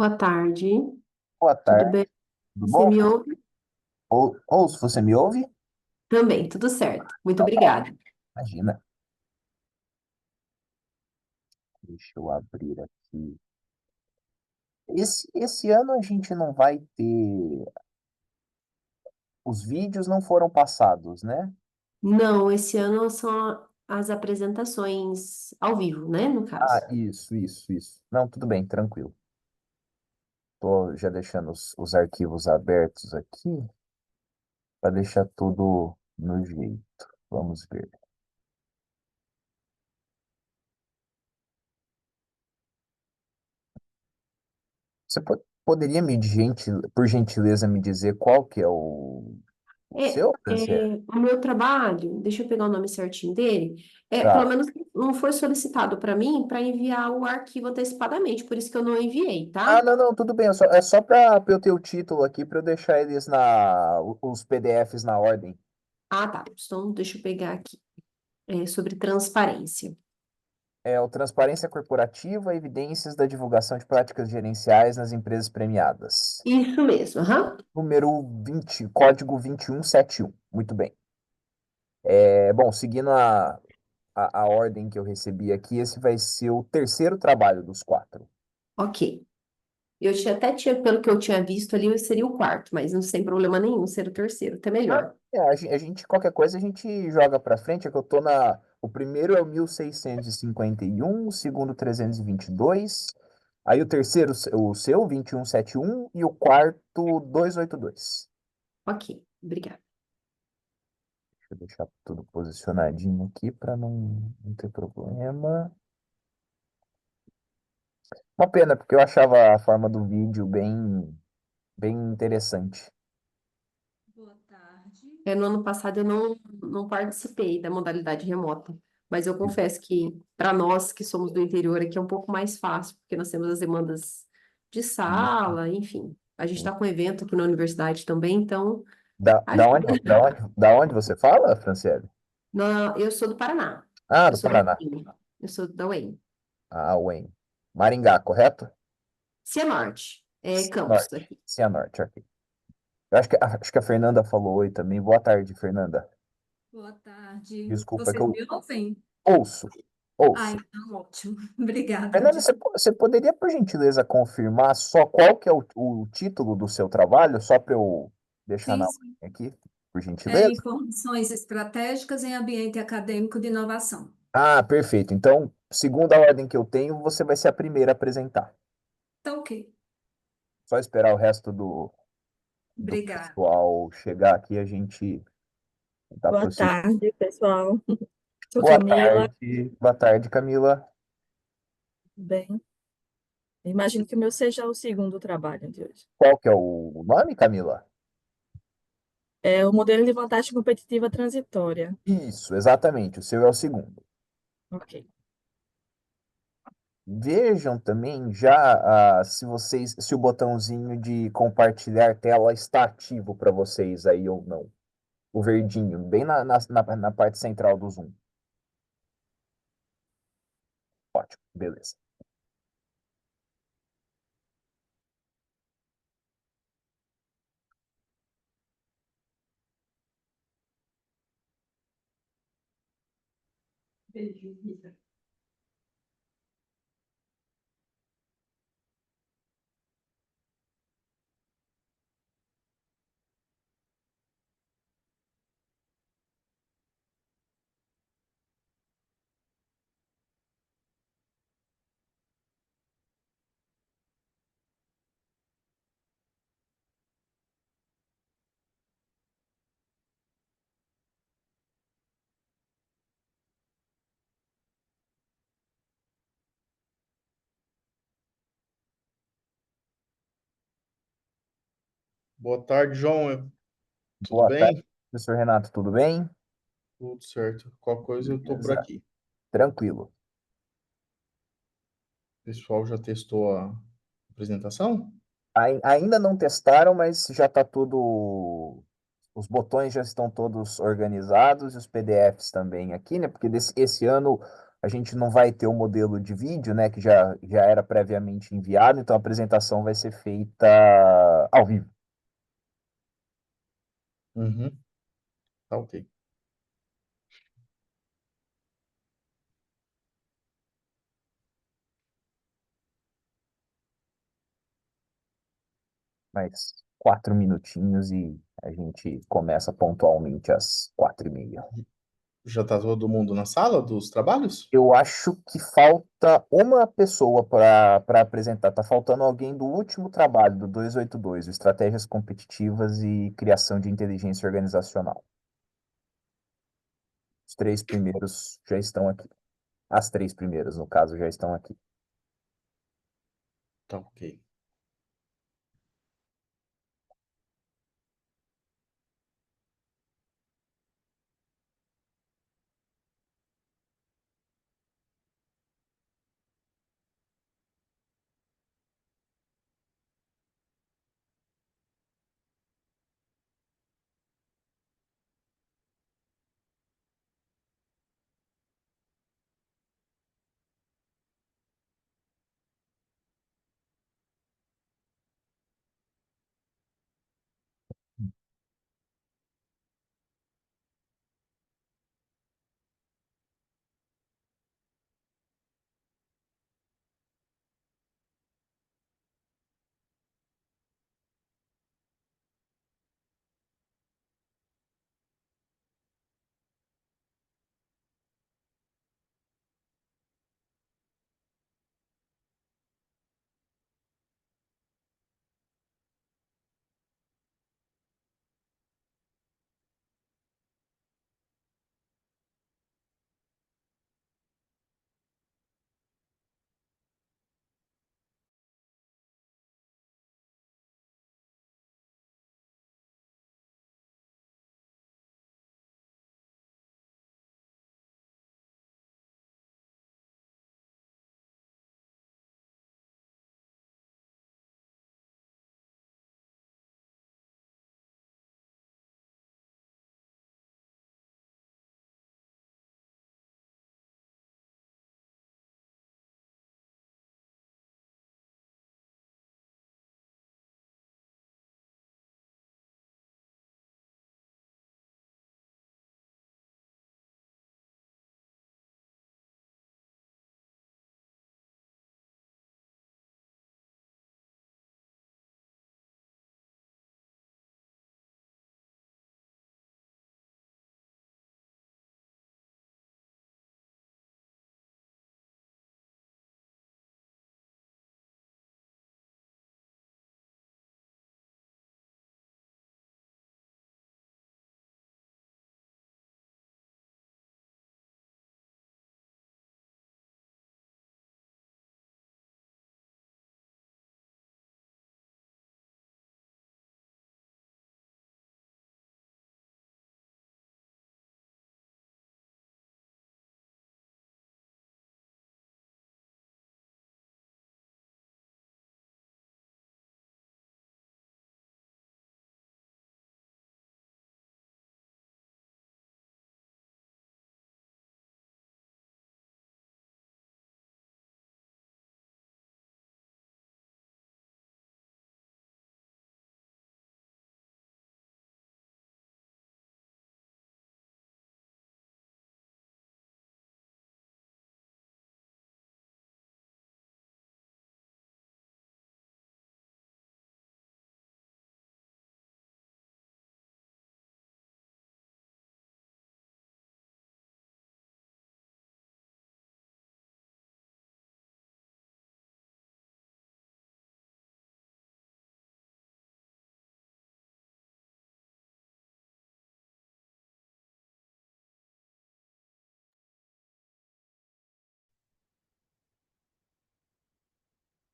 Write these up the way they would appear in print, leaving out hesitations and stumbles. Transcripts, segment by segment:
Boa tarde, Boa tudo tarde, bem? tudo Você bom? me ouve? Ou se você me ouve, Também, tudo certo. Muito então tá ótimo. obrigada. Imagina. Deixa eu abrir aqui. Esse ano a gente não vai ter. Os vídeos não foram passados, né? Não, esse ano são as apresentações ao vivo, né, no caso. Ah, isso. Não, tudo bem, tranquilo. Tô já deixando os arquivos abertos aqui para deixar tudo no jeito. Vamos ver. Você poderia por gentileza, me dizer qual que é o seu, Franciele? O meu trabalho, deixa eu pegar o nome certinho dele, pelo Tá. menos não foi solicitado para mim para enviar o arquivo antecipadamente, por isso que eu não enviei, Ah, tá? não, tudo bem. É só para eu ter o título aqui, para eu deixar os PDFs na ordem. Ah, tá. Então, deixa eu pegar aqui. É sobre transparência. É o Transparência Corporativa, Evidências da Divulgação de Práticas Gerenciais nas Empresas Premiadas. Isso mesmo, aham. Número 20, código 2171. Muito bem. Bom, seguindo a ordem que eu recebi aqui, esse vai ser o terceiro trabalho dos quatro. Ok. Pelo que eu tinha visto ali, seria o quarto, mas não sem problema nenhum ser o terceiro, até Ah, melhor. qualquer coisa, a gente joga para frente. É que eu tô na. O primeiro é o 1651, o segundo 322. Aí o terceiro, o seu, 2171, e o quarto, 282. Ok, obrigada. Deixa eu deixar tudo posicionadinho aqui para não ter problema. Uma pena, porque eu achava a forma do vídeo bem interessante. Boa tarde. No ano passado eu não participei da modalidade remota, mas eu confesso que para nós que somos do interior aqui é um pouco mais fácil, porque nós temos as demandas de Sim, sala, enfim. A gente está sim. com um evento aqui na universidade também, então Da onde, ajuda. da onde você fala, Franciele? Eu sou do Paraná, Ah, eu do sou da Paraná. UEM, eu sou da UEM. Ah, Wayne. Maringá, correto? Cianorte, é campus Norte. daqui. Cianorte, ok. Eu acho que a Fernanda falou oi também. Boa tarde, Fernanda. Boa tarde. Desculpa que Vocês eu me ouvem? ouço. Ah, Ouço. então ótimo. Obrigada. Fernanda, você poderia, por gentileza, confirmar só qual que é o título do seu trabalho, só para eu deixar Sim, na sim. ordem aqui, por É gentileza? informações estratégicas em ambiente acadêmico de inovação. Ah, perfeito. Então, segundo a ordem que eu tenho, você vai ser a primeira a apresentar. Tá ok. Só esperar o resto do Obrigada. pessoal chegar aqui, a gente dá Boa prosseguimento. tarde, pessoal. Sou Boa Camila. tarde. Boa tarde, Camila. Bem, imagino que o meu seja o segundo trabalho de hoje. Qual que é o nome, Camila? É o modelo de vantagem competitiva transitória. Isso, exatamente. O seu é o segundo. Ok. Vejam também já se o botãozinho de compartilhar tela está ativo para vocês aí ou não. O verdinho, bem na parte central do Zoom. Ótimo, beleza. Boa tarde, João. Tudo Boa tarde, bem? professor Renato, tudo bem? Tudo certo. Qualquer coisa eu tô por Beleza. aqui. Tranquilo. O pessoal já testou a apresentação? Ainda não testaram, mas já está tudo. Os botões já estão todos organizados e os PDFs também aqui, né? Porque esse ano a gente não vai ter o modelo de vídeo, né, que já era previamente enviado, então a apresentação vai ser feita ao vivo. Uhum. Tá ok. Mais 4 minutinhos e a gente começa pontualmente às 4h30. Já tá todo mundo na sala dos trabalhos? Eu acho que falta uma pessoa para apresentar. Tá faltando alguém do último trabalho, do 282, o Estratégias Competitivas e Criação de Inteligência Organizacional. Os 3 primeiros já estão aqui. As 3 primeiras, no caso, já estão aqui. Tá ok.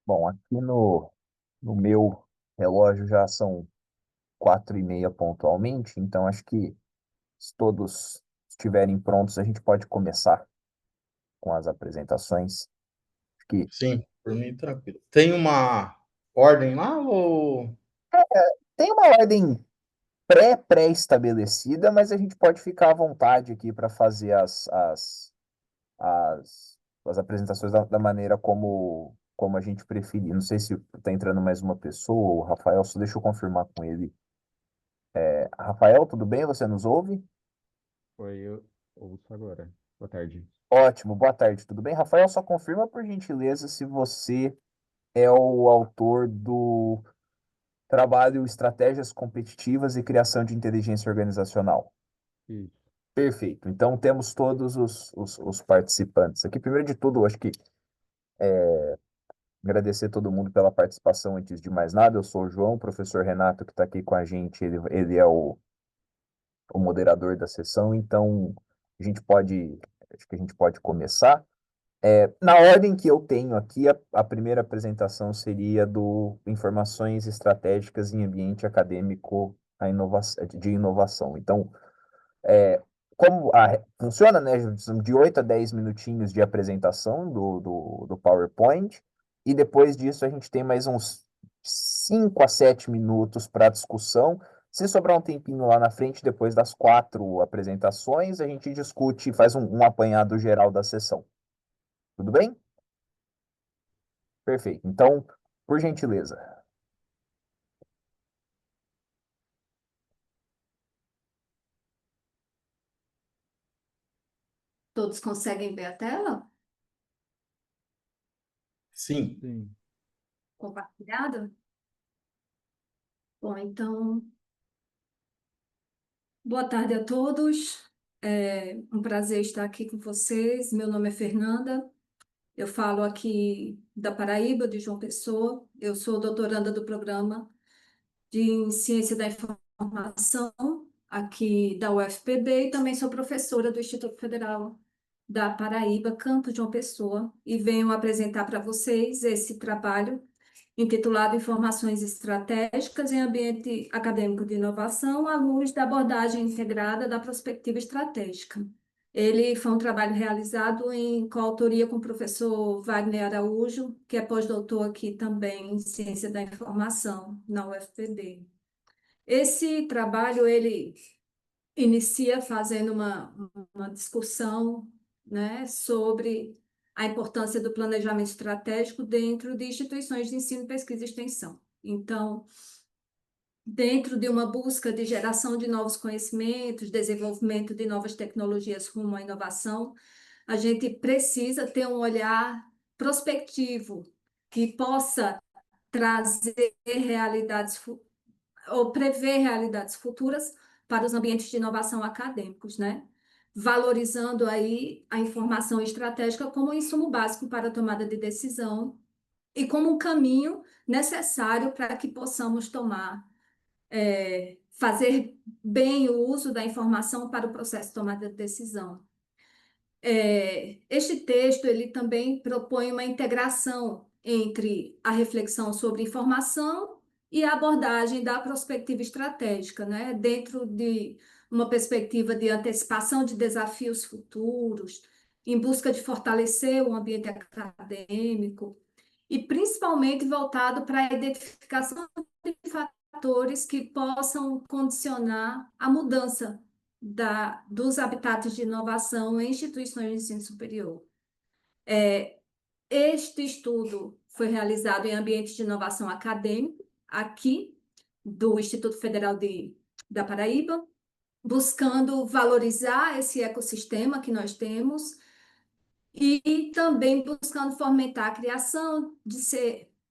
Bom, aqui no meu relógio já são 4h30 pontualmente, então acho que se todos estiverem prontos, a gente pode começar com as apresentações. Acho que Sim, por mim tranquilo. Tem uma ordem lá ou... tem uma ordem pré-estabelecida, mas a gente pode ficar à vontade aqui para fazer as as apresentações da maneira como a gente preferir. Não sei se está entrando mais uma pessoa, o Rafael, só deixa eu confirmar com ele. Rafael, tudo bem? Você nos ouve? Oi, eu ouço agora. Boa tarde. Ótimo, boa tarde, tudo bem? Rafael, só confirma por gentileza se você é o autor do trabalho Estratégias Competitivas e Criação de Inteligência Organizacional. Isso. Perfeito. Então temos todos os participantes aqui. Primeiro de tudo, eu acho que agradecer todo mundo pela participação antes de mais nada. Eu sou o João, o professor Renato que está aqui com a gente, ele é o moderador da sessão, então acho que a gente pode começar. Na ordem que eu tenho aqui, a primeira apresentação seria do Informações Estratégicas em Ambiente Acadêmico de Inovação. Então, como funciona, né? De 8 a 10 minutinhos de apresentação do PowerPoint, e depois disso a gente tem mais uns 5 a 7 minutos para discussão. Se sobrar um tempinho lá na frente, depois das 4 apresentações, a gente discute, faz um apanhado geral da sessão. Tudo bem? Perfeito. Então, por gentileza. Todos conseguem ver a tela Sim. Sim. compartilhada? Bom, então, boa tarde a todos. É um prazer estar aqui com vocês. Meu nome é Fernanda. Eu falo aqui da Paraíba, de João Pessoa. Eu sou doutoranda do programa de Ciência da Informação aqui da UFPB e também sou professora do Instituto Federal da Paraíba, Campus João Pessoa, e venho apresentar para vocês esse trabalho intitulado Informações Estratégicas em Ambiente Acadêmico de Inovação, à luz da abordagem integrada da prospectiva estratégica. Ele foi um trabalho realizado em coautoria com o professor Wagner Araújo, que é pós-doutor aqui também em Ciência da Informação, na UFPB. Esse trabalho, ele inicia fazendo uma discussão, né, sobre a importância do planejamento estratégico dentro de instituições de ensino, pesquisa e extensão. Então, dentro de uma busca de geração de novos conhecimentos, desenvolvimento de novas tecnologias rumo à inovação, a gente precisa ter um olhar prospectivo que possa trazer realidades ou prever realidades futuras para os ambientes de inovação acadêmicos, né? Valorizando aí a informação estratégica como um insumo básico para a tomada de decisão e como um caminho necessário para que possamos fazer bem o uso da informação para o processo de tomada de decisão. Este texto ele também propõe uma integração entre a reflexão sobre informação e a abordagem da prospectiva estratégica, né? Dentro de uma perspectiva de antecipação de desafios futuros, em busca de fortalecer o ambiente acadêmico e principalmente voltado para a identificação de fatores que possam condicionar a mudança dos habitats de inovação em instituições de ensino superior. Este estudo foi realizado em ambiente de inovação acadêmico, aqui, do Instituto Federal da Paraíba, buscando valorizar esse ecossistema que nós temos e também buscando fomentar a criação,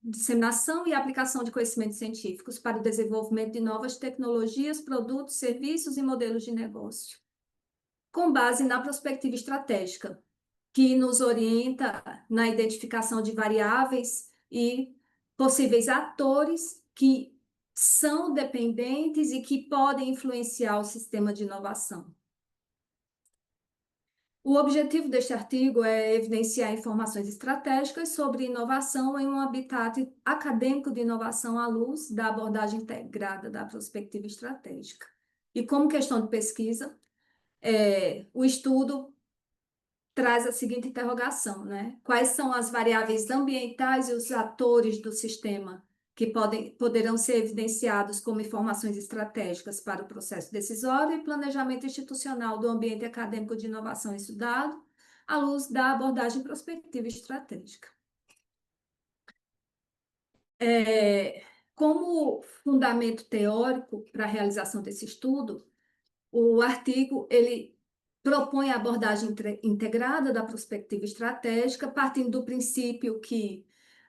disseminação e aplicação de conhecimentos científicos para o desenvolvimento de novas tecnologias, produtos, serviços e modelos de negócio, com base na prospectiva estratégica, que nos orienta na identificação de variáveis e possíveis atores que são dependentes e que podem influenciar o sistema de inovação. O objetivo deste artigo é evidenciar informações estratégicas sobre inovação em um habitat acadêmico de inovação à luz da abordagem integrada da prospectiva estratégica. E como questão de pesquisa, o estudo traz a seguinte interrogação, né? Quais são as variáveis ambientais e os atores do sistema que poderão ser evidenciados como informações estratégicas para o processo decisório e planejamento institucional do ambiente acadêmico de inovação estudado, à luz da abordagem prospectiva estratégica. Como fundamento teórico para a realização desse estudo, o artigo ele propõe a abordagem integrada da prospectiva estratégica, partindo do princípio que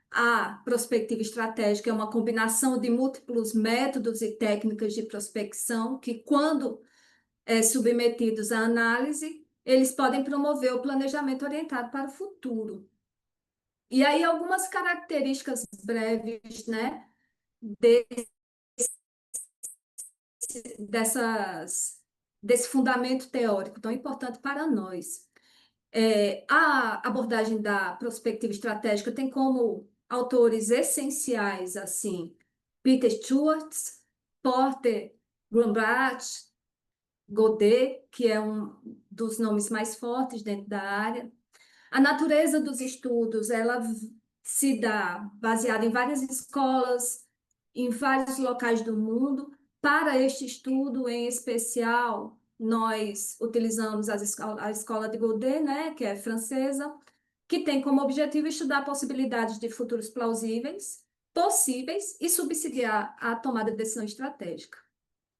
a prospectiva estratégica é uma combinação de múltiplos métodos e técnicas de prospecção que, quando submetidos à análise, eles podem promover o planejamento orientado para o futuro. E aí, algumas características breves, né, desse fundamento teórico tão importante para nós. A abordagem da prospectiva estratégica tem como autores essenciais, assim, Peter Stewart, Porter, Grumbach, Godet, que é um dos nomes mais fortes dentro da área. A natureza dos estudos, ela se dá baseada em várias escolas, em vários locais do mundo. Para este estudo, em especial, nós utilizamos a escola de Godet, né, que é francesa, que tem como objetivo estudar possibilidades de futuros plausíveis, possíveis e subsidiar a tomada de decisão estratégica.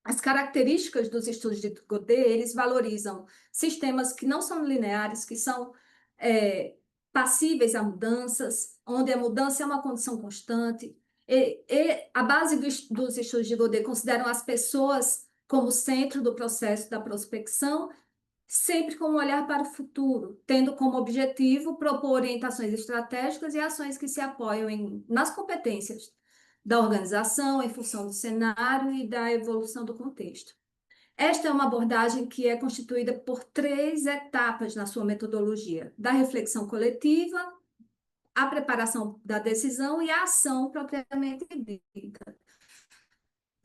As características dos estudos de Godet, eles valorizam sistemas que não são lineares, que são passíveis a mudanças, onde a mudança é uma condição constante. A base dos estudos de Godet consideram as pessoas como centro do processo da prospecção, sempre com um olhar para o futuro, tendo como objetivo propor orientações estratégicas e ações que se apoiam nas competências da organização, em função do cenário e da evolução do contexto. Esta é uma abordagem que é constituída por 3 etapas na sua metodologia: da reflexão coletiva, a preparação da decisão e a ação propriamente dita.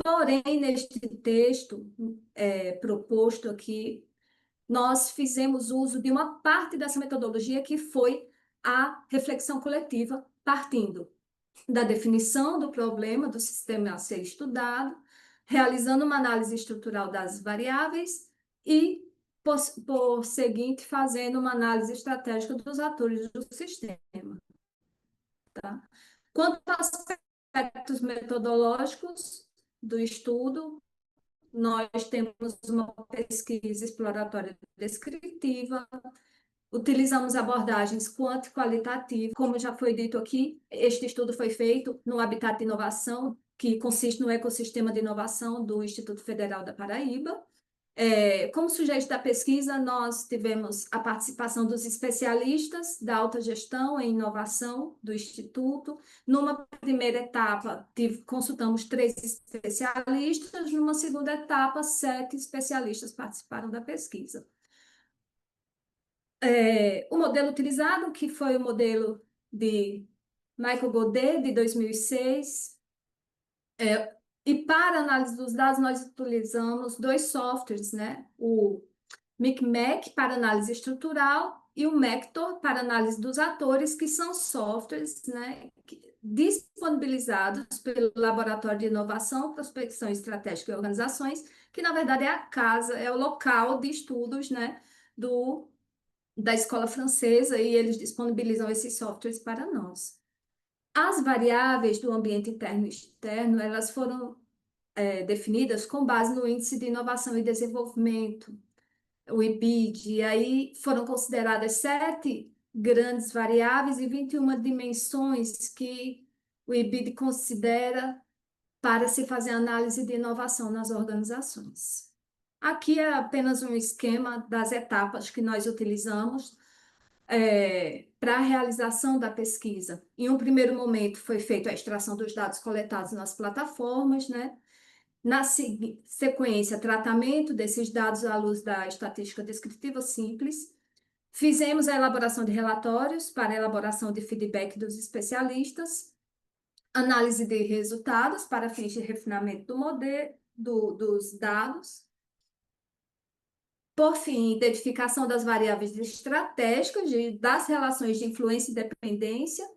Porém, neste texto proposto aqui, nós fizemos uso de uma parte dessa metodologia que foi a reflexão coletiva, partindo da definição do problema do sistema a ser estudado, realizando uma análise estrutural das variáveis e, por seguinte, fazendo uma análise estratégica dos atores do sistema. Tá? Quanto aos aspectos metodológicos do estudo, nós temos uma pesquisa exploratória descritiva, utilizamos abordagens quanto e qualitativas. Como já foi dito aqui, este estudo foi feito no Habitat de Inovação, que consiste no ecossistema de inovação do Instituto Federal da Paraíba. Como sujeito da pesquisa, nós tivemos a participação dos especialistas da alta gestão em inovação do Instituto. Numa primeira etapa, consultamos 3 especialistas, numa segunda etapa, 7 especialistas participaram da pesquisa. O modelo utilizado, que foi o modelo de Michael Godet, de 2006, e para análise dos dados, nós utilizamos 2 softwares, né? O MicMac para análise estrutural e o Mector para análise dos atores, que são softwares, né, disponibilizados pelo Laboratório de Inovação, Prospecção Estratégica e Organizações, que na verdade é a casa, é o local de estudos, né, da escola francesa, e eles disponibilizam esses softwares para nós. As variáveis do ambiente interno e externo, elas foram definidas com base no Índice de Inovação e Desenvolvimento, o IBID, e aí foram consideradas 7 grandes variáveis e 21 dimensões que o IBID considera para se fazer análise de inovação nas organizações. Aqui é apenas um esquema das etapas que nós utilizamos para a realização da pesquisa. Em um primeiro momento, foi feita a extração dos dados coletados nas plataformas, né? Na sequência, tratamento desses dados à luz da estatística descritiva simples. Fizemos a elaboração de relatórios para a elaboração de feedback dos especialistas, análise de resultados para fins de refinamento do modelo, dos dados. Por fim, identificação das variáveis estratégicas, das relações de influência e dependência.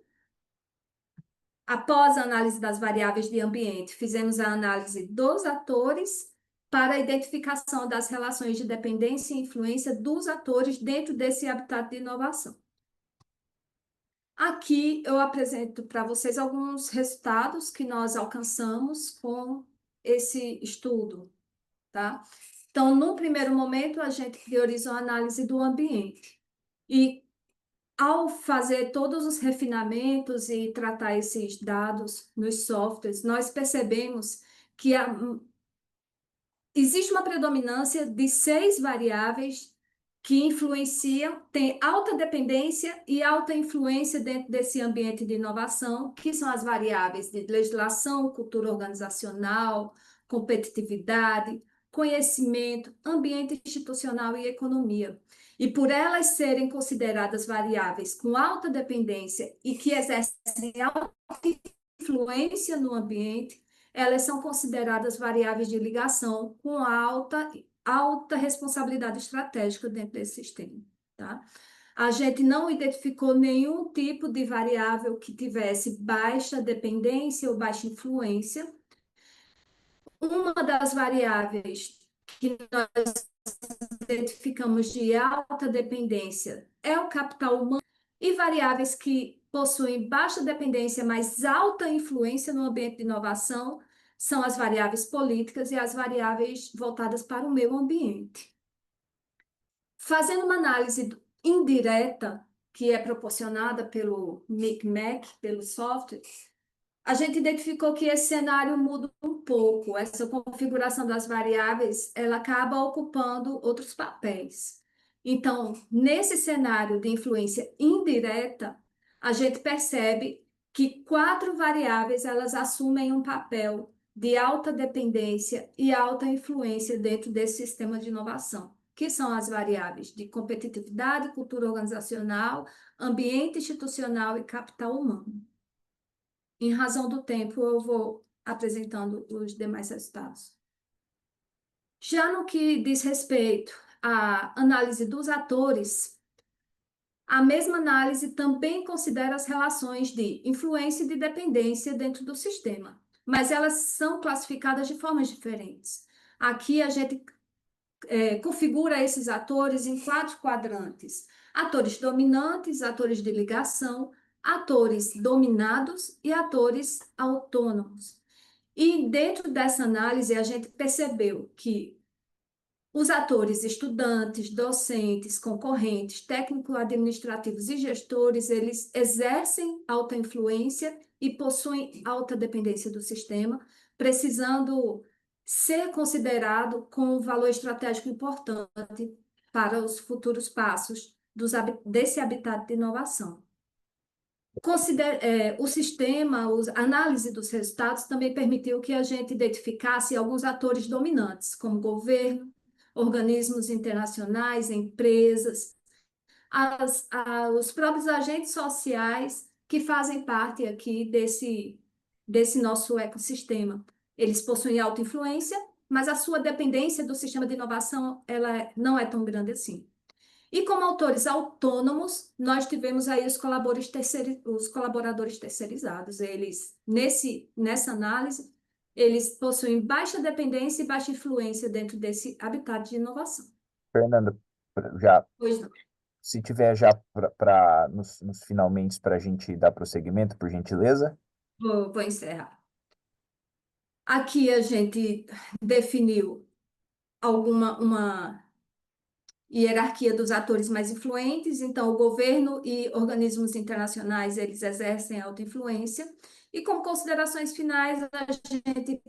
Após a análise das variáveis de ambiente, fizemos a análise dos atores para a identificação das relações de dependência e influência dos atores dentro desse habitat de inovação. Aqui eu apresento para vocês alguns resultados que nós alcançamos com esse estudo, tá? Então, no primeiro momento, a gente priorizou a análise do ambiente. E ao fazer todos os refinamentos e tratar esses dados nos softwares, nós percebemos que existe uma predominância de 6 variáveis que influenciam, tem alta dependência e alta influência dentro desse ambiente de inovação, que são as variáveis de legislação, cultura organizacional, competitividade, conhecimento, ambiente institucional e economia. E por elas serem consideradas variáveis com alta dependência e que exercem alta influência no ambiente, elas são consideradas variáveis de ligação com alta responsabilidade estratégica dentro desse sistema, tá? A gente não identificou nenhum tipo de variável que tivesse baixa dependência ou baixa influência. Uma das variáveis que nós identificamos de alta dependência é o capital humano, e variáveis que possuem baixa dependência, mas alta influência no ambiente de inovação são as variáveis políticas e as variáveis voltadas para o meio ambiente. Fazendo uma análise indireta, que é proporcionada pelo MICMAC, pelo software, a gente identificou que esse cenário muda um pouco. Essa configuração das variáveis, ela acaba ocupando outros papéis. Então, nesse cenário de influência indireta, a gente percebe que 4 variáveis elas assumem um papel de alta dependência e alta influência dentro desse sistema de inovação, que são as variáveis de competitividade, cultura organizacional, ambiente institucional e capital humano. Em razão do tempo, eu vou apresentando os demais resultados. Já no que diz respeito à análise dos atores, a mesma análise também considera as relações de influência e de dependência dentro do sistema, mas elas são classificadas de formas diferentes. Aqui a gente configura esses atores em 4 quadrantes: atores dominantes, atores de ligação, atores dominados e atores autônomos. E dentro dessa análise, a gente percebeu que os atores estudantes, docentes, concorrentes, técnico-administrativos e gestores, eles exercem alta influência e possuem alta dependência do sistema, precisando ser considerado com um valor estratégico importante para os futuros passos desse habitat de inovação. O sistema, a análise dos resultados também permitiu que a gente identificasse alguns atores dominantes, como governo, organismos internacionais, empresas, os próprios agentes sociais que fazem parte aqui desse nosso ecossistema. Eles possuem alta influência, mas a sua dependência do sistema de inovação ela não é tão grande assim. E como autores autônomos, nós tivemos aí os colaboradores terceirizados. Eles, nessa análise, eles possuem baixa dependência e baixa influência dentro desse habitat de inovação. Fernanda, já, Pois não. se tiver já nos finalmente para a gente dar prosseguimento, por gentileza. Vou encerrar. Aqui a gente definiu uma hierarquia dos atores mais influentes. Então, o governo e organismos internacionais, eles exercem alta influência. E como considerações finais, a gente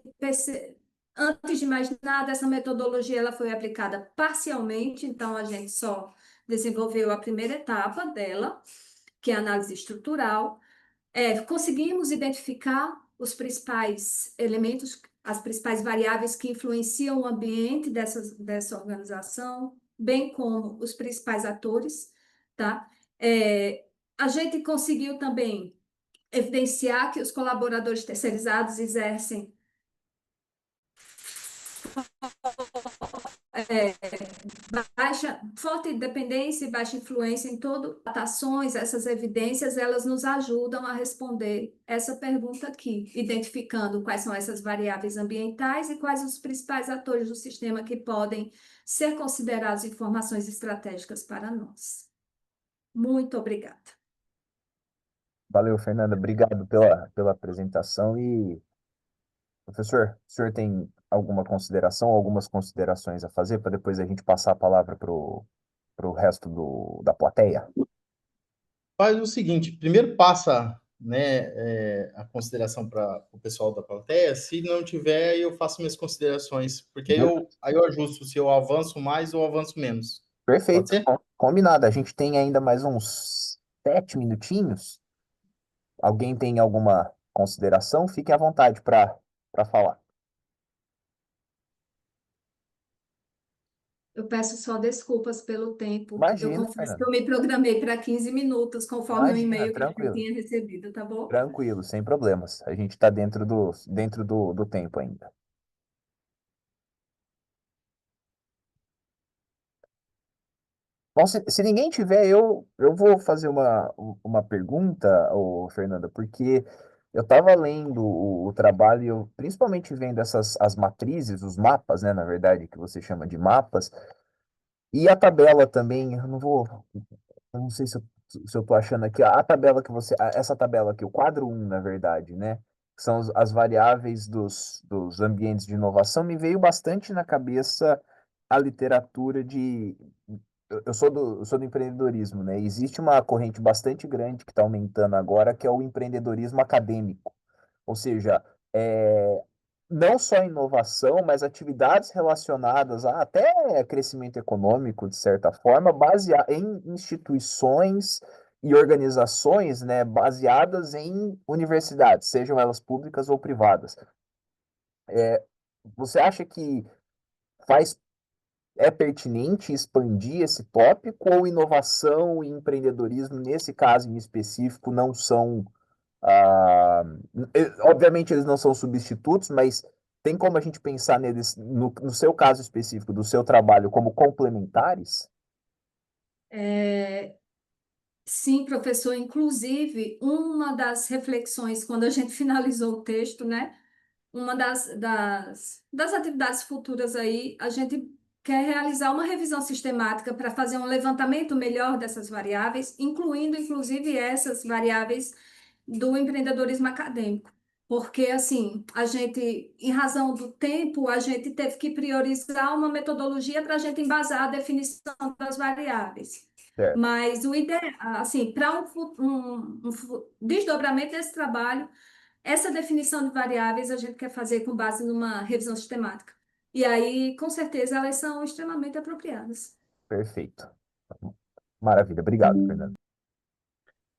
antes de mais nada, essa metodologia ela foi aplicada parcialmente, então a gente só desenvolveu a primeira etapa dela, que é a análise estrutural. Conseguimos identificar os principais elementos, as principais variáveis que influenciam o ambiente dessa organização, bem como os principais atores, tá? A gente conseguiu também evidenciar que os colaboradores terceirizados exercem forte dependência e baixa influência em todo ações, essas evidências, elas nos ajudam a responder essa pergunta aqui, identificando quais são essas variáveis ambientais e quais os principais atores do sistema que podem ser considerados informações estratégicas para nós. Muito obrigada. Valeu, Fernanda. Obrigado pela apresentação. E, professor, o senhor tem alguma consideração, algumas considerações a fazer para depois a gente passar a palavra para o resto da plateia? Faz o seguinte, primeiro passa, né, a consideração para o pessoal da plateia. Se não tiver, eu faço minhas considerações, porque aí eu ajusto se eu avanço mais ou avanço menos. Pode Perfeito, ser? combinado. A gente tem ainda mais uns 7 minutinhos. Alguém tem alguma consideração? Fique à vontade para falar. Eu peço só desculpas pelo tempo. Eu Imagina, confesso que Fernanda. eu me programei para 15 minutos, conforme o Imagina, e-mail que eu tranquilo. tinha recebido, tá bom? Tranquilo, sem problemas. A gente está dentro do tempo ainda. Bom, se ninguém tiver, eu vou fazer uma pergunta, ô, Fernanda, porque eu estava lendo o trabalho, e eu, principalmente vendo as matrizes, os mapas, né, na verdade, que você chama de mapas, e a tabela também, eu não sei se eu tô achando aqui, a tabela que essa tabela aqui, o quadro um na verdade, né, que são as variáveis dos ambientes de inovação, me veio bastante na cabeça a literatura eu sou do empreendedorismo, né? Existe uma corrente bastante grande que está aumentando agora, que é o empreendedorismo acadêmico. Ou seja, não só inovação, mas atividades relacionadas a até crescimento econômico, de certa forma, basear em instituições e organizações, né, baseadas em universidades, sejam elas públicas ou privadas. Você acha que faz é pertinente expandir esse tópico ou inovação e empreendedorismo, nesse caso em específico, não são. ah, Obviamente, eles não são substitutos, mas tem como a gente pensar neles, no seu caso específico, do seu trabalho, como complementares? Sim, professor. Inclusive, uma das reflexões, quando a gente finalizou o texto, né? Uma das atividades futuras aí, a gente quer realizar uma revisão sistemática para fazer um levantamento melhor dessas variáveis, incluindo, inclusive, essas variáveis do empreendedorismo acadêmico. Porque, assim, a gente, em razão do tempo, a gente teve que priorizar uma metodologia para a gente embasar a definição das variáveis. Certo, Mas o ideal, assim, para desdobramento desse trabalho, essa definição de variáveis a gente quer fazer com base numa revisão sistemática. E aí, com certeza, elas são extremamente apropriadas. perfeito. Maravilha, obrigado, Fernando.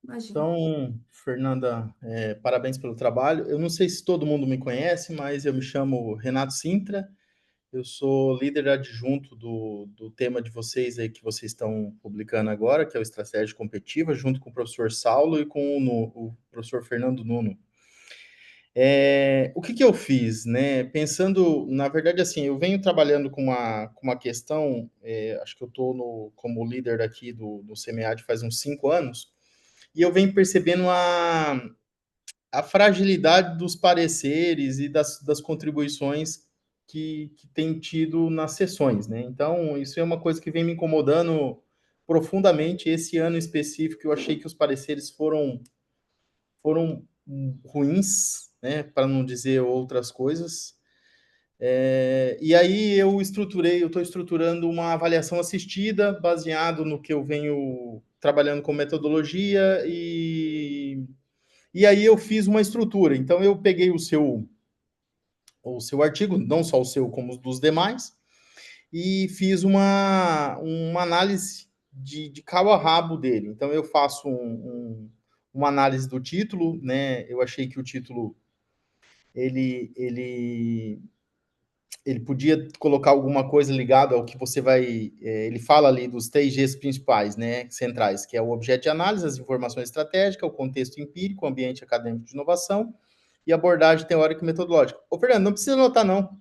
Imagina. Então, Fernanda, parabéns pelo trabalho. Eu não sei se todo mundo me conhece, mas eu me chamo Renato Sintra. Eu sou líder adjunto do tema de vocês aí que vocês estão publicando agora, que é o Estratégia Competitiva, junto com o professor Saulo e com o professor Fernando Nuno. O que eu fiz, né? Pensando, na verdade, assim, eu venho trabalhando com uma questão, acho que eu estou como líder aqui do CMEAD faz uns 5 anos, e eu venho percebendo a fragilidade dos pareceres e das contribuições que tem tido nas sessões, né? Então, isso é uma coisa que vem me incomodando profundamente. Esse ano específico, eu achei que os pareceres foram ruins, né? Para não dizer outras coisas. E aí eu estou estruturando uma avaliação assistida, baseado no que eu venho trabalhando com metodologia e aí eu fiz uma estrutura. Então eu peguei o seu artigo, não só o seu, como os dos demais, e fiz uma análise de cabo a rabo dele. Então eu faço uma análise do título, né? Eu achei que o título ele podia colocar alguma coisa ligada ao que você vai. Ele fala ali dos 3Gs principais, né, centrais, que é o objeto de análise, as informações estratégicas, o contexto empírico, o ambiente acadêmico de inovação e abordagem teórica e metodológica. Ô, Fernando, não precisa anotar, não.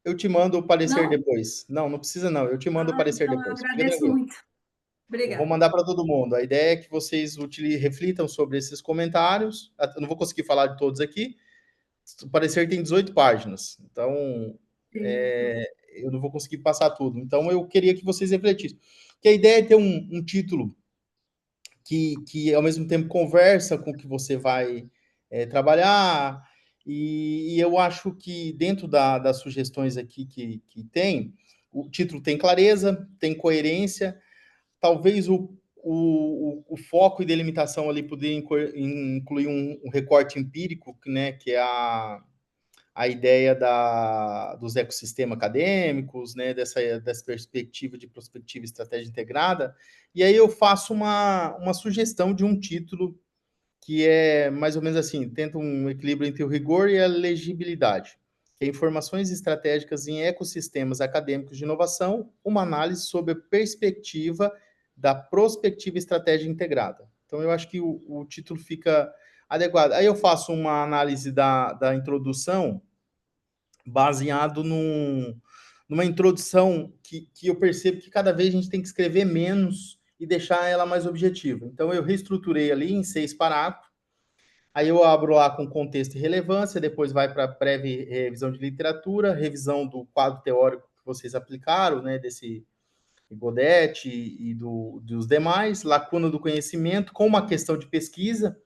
eu te mando o parecer Não? depois. Não, não precisa não, eu te mando o parecer Então eu depois. Fica agradeço tranquilo. muito. Eu vou Obrigada. mandar para todo mundo. A ideia é que vocês reflitam sobre esses comentários. Eu não vou conseguir falar de todos aqui. O parecer tem 18 páginas, então eu não vou conseguir passar tudo. Então eu queria que vocês refletissem. Que a ideia é ter um título que ao mesmo tempo conversa com o que você vai trabalhar, e eu acho que dentro das sugestões aqui que tem, o título tem clareza, tem coerência, talvez o foco e delimitação ali poderia incluir um recorte empírico, né, que é a ideia dos ecossistemas acadêmicos, né, dessa perspectiva de prospectiva e estratégia integrada, e aí eu faço uma sugestão de um título que é mais ou menos assim, tenta um equilíbrio entre o rigor e a legibilidade, que é informações estratégicas em ecossistemas acadêmicos de inovação, uma análise sobre a perspectiva da prospectiva e estratégia integrada. Então, eu acho que o título fica adequado. Aí eu faço uma análise da introdução baseado numa introdução que eu percebo que cada vez a gente tem que escrever menos e deixar ela mais objetiva. Então, eu reestruturei ali em 6 parágrafos. Aí eu abro lá com contexto e relevância, depois vai para breve revisão de literatura, revisão do quadro teórico que vocês aplicaram, né, desse Godete e dos demais, lacuna do conhecimento, com uma questão de pesquisa.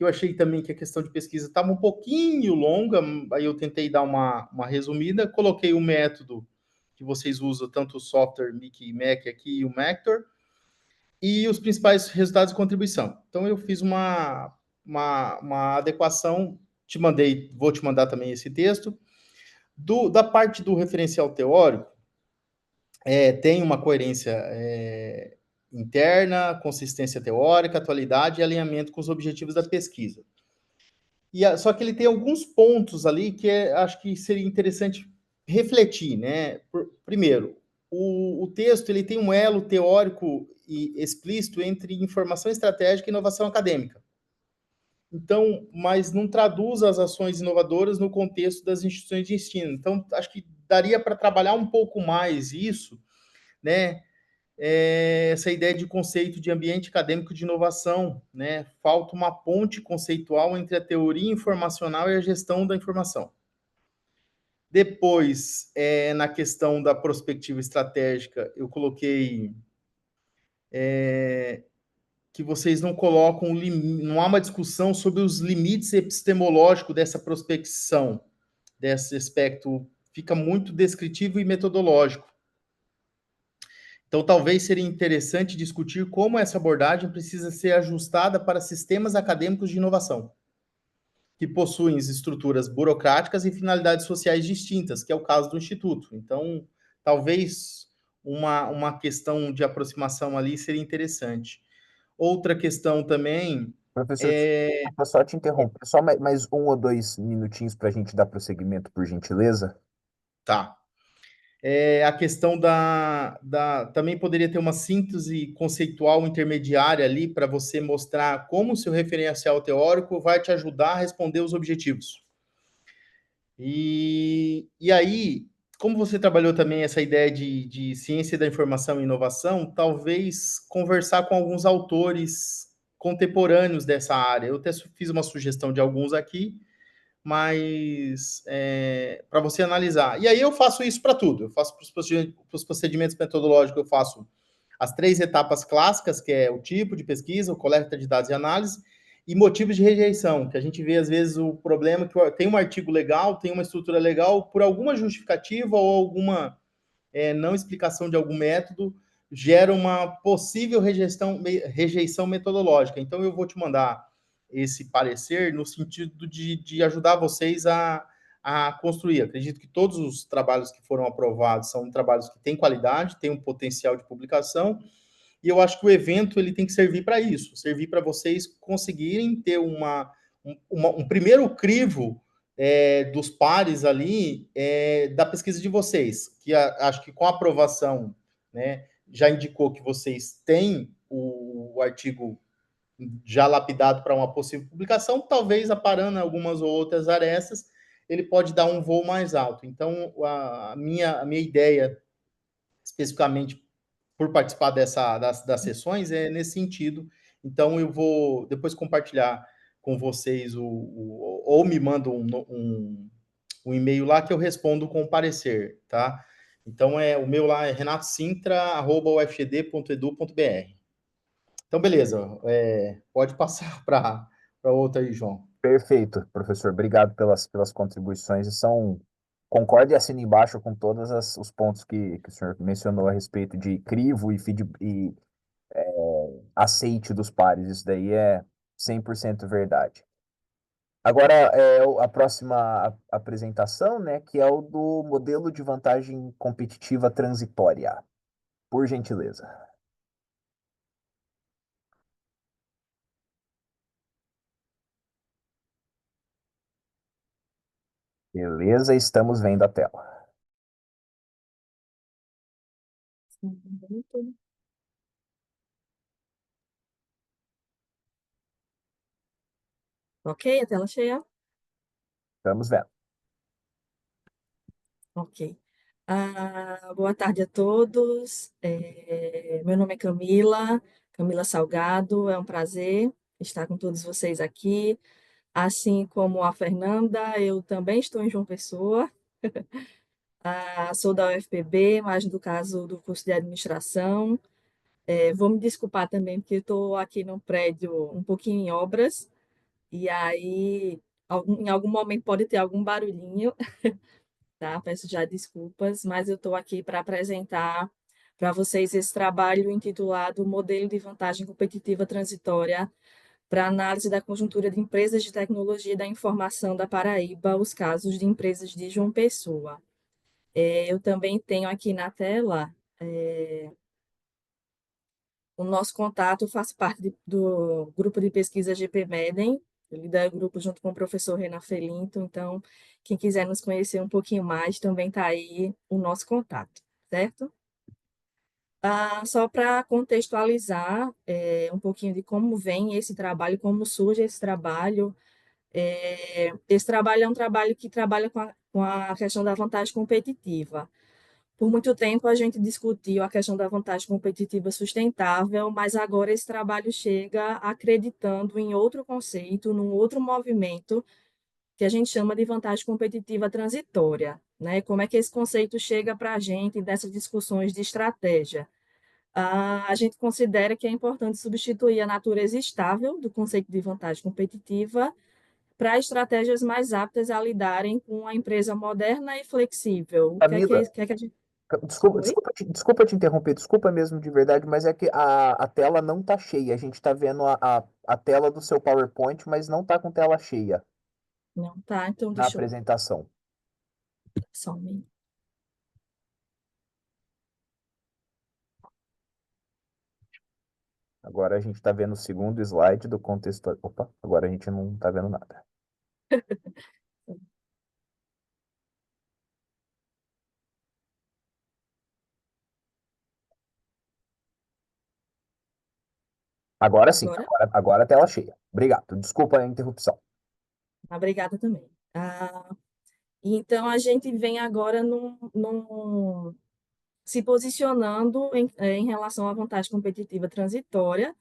Eu achei também que a questão de pesquisa estava um pouquinho longa, aí eu tentei dar uma resumida, coloquei o método que vocês usam, tanto o software Mickey Mac aqui e o Mactor, e os principais resultados de contribuição. Então, eu fiz uma adequação, vou te mandar também esse texto. Da parte do referencial teórico, tem uma coerência interna, consistência teórica, atualidade e alinhamento com os objetivos da pesquisa. Só que ele tem alguns pontos ali que acho que seria interessante refletir, né? Primeiro, o texto ele tem um elo teórico e explícito entre informação estratégica e inovação acadêmica. Então, mas não traduz as ações inovadoras no contexto das instituições de ensino. Então, acho que daria para trabalhar um pouco mais isso, né? Essa ideia de conceito de ambiente acadêmico de inovação, né? Falta uma ponte conceitual entre a teoria informacional e a gestão da informação. Depois, na questão da prospectiva estratégica, eu coloquei que vocês não colocam, não há uma discussão sobre os limites epistemológicos dessa prospecção, desse aspecto, fica muito descritivo e metodológico. Então, talvez seria interessante discutir como essa abordagem precisa ser ajustada para sistemas acadêmicos de inovação, que possuem estruturas burocráticas e finalidades sociais distintas, que é o caso do Instituto. Então, talvez uma questão de aproximação ali seria interessante. Outra questão também Professor, desculpa só te interromper, só mais 1 ou 2 minutinhos para a gente dar prosseguimento, por gentileza. tá. A questão também poderia ter uma síntese conceitual intermediária ali para você mostrar como o seu referencial teórico vai te ajudar a responder os objetivos. E aí, como você trabalhou também essa ideia de ciência da informação e inovação, talvez conversar com alguns autores contemporâneos dessa área. Eu até fiz uma sugestão de alguns aqui, mas para você analisar. E aí eu faço isso para tudo. Eu faço para os procedimentos metodológicos, eu faço as 3 etapas clássicas, que é o tipo de pesquisa, o coleta de dados e análise, e motivos de rejeição, que a gente vê, às vezes, o problema que tem um artigo legal, tem uma estrutura legal, por alguma justificativa ou alguma não explicação de algum método, gera uma possível rejeição metodológica. Então, eu vou te mandar esse parecer no sentido de ajudar vocês a construir. Acredito que todos os trabalhos que foram aprovados são trabalhos que têm qualidade, têm um potencial de publicação, e eu acho que o evento ele tem que servir para isso, servir para vocês conseguirem ter um primeiro crivo dos pares ali da pesquisa de vocês, que acho que com a aprovação, né, já indicou que vocês têm o artigo já lapidado para uma possível publicação, talvez aparando algumas ou outras arestas, ele pode dar um voo mais alto. Então, a minha ideia, especificamente por participar das sessões, é nesse sentido. Então, eu vou depois compartilhar com vocês, ou me manda um e-mail lá que eu respondo com o parecer, tá? Então, o meu lá é renatosintra@ufgd.edu.br. Então, beleza. Pode passar para outra aí, João. Perfeito, professor. Obrigado pelas contribuições. Concordo e assino embaixo com todos os pontos que o senhor mencionou a respeito de crivo e aceite dos pares. Isso daí é 100% verdade. Agora, a próxima apresentação, né, que é o do modelo de vantagem competitiva transitória. Por gentileza. Beleza, estamos vendo a tela. Ok, a tela cheia? Estamos vendo. Ok. Boa tarde a todos. Meu nome é Camila Salgado. É um prazer estar com todos vocês aqui. Assim como a Fernanda, eu também estou em João Pessoa. Sou da UFPB, mas no caso do curso de administração. Vou me desculpar também, porque estou aqui num prédio um pouquinho em obras, e aí em algum momento pode ter algum barulhinho, tá? Peço já desculpas, mas eu estou aqui para apresentar para vocês esse trabalho intitulado Modelo de Vantagem Competitiva Transitória para análise da conjuntura de empresas de tecnologia da informação da Paraíba, os casos de empresas de João Pessoa. Eu também tenho aqui na tela o nosso contato. Eu faço parte do grupo de pesquisa GP Medem, eu lidero o grupo junto com o professor Renan Felinto, então quem quiser nos conhecer um pouquinho mais, também está aí o nosso contato, certo? Só para contextualizar um pouquinho de como vem esse trabalho, como surge esse trabalho. Esse trabalho é um trabalho que trabalha com a questão da vantagem competitiva. Por muito tempo a gente discutiu a questão da vantagem competitiva sustentável, mas agora esse trabalho chega acreditando em outro conceito, num outro movimento que a gente chama de vantagem competitiva transitória, né? Como é que esse conceito chega para a gente dessas discussões de estratégia? A gente considera que é importante substituir a natureza estável do conceito de vantagem competitiva para estratégias mais aptas a lidarem com a empresa moderna e flexível. O Camila, que é que a gente... desculpa, Oi? desculpa te interromper, desculpa mesmo de verdade, mas é que a tela não tá cheia. A gente tá vendo a tela do seu PowerPoint, mas não tá com tela cheia Não, tá, então na deixa eu apresentação. só um minuto. Agora a gente tá vendo o segundo slide do contexto. Opa, agora a gente não tá vendo nada. Agora sim, Agora? agora a tela cheia. Obrigado, desculpa a interrupção. Obrigada também. Então, a gente vem agora se posicionando em relação à vantagem competitiva transitória,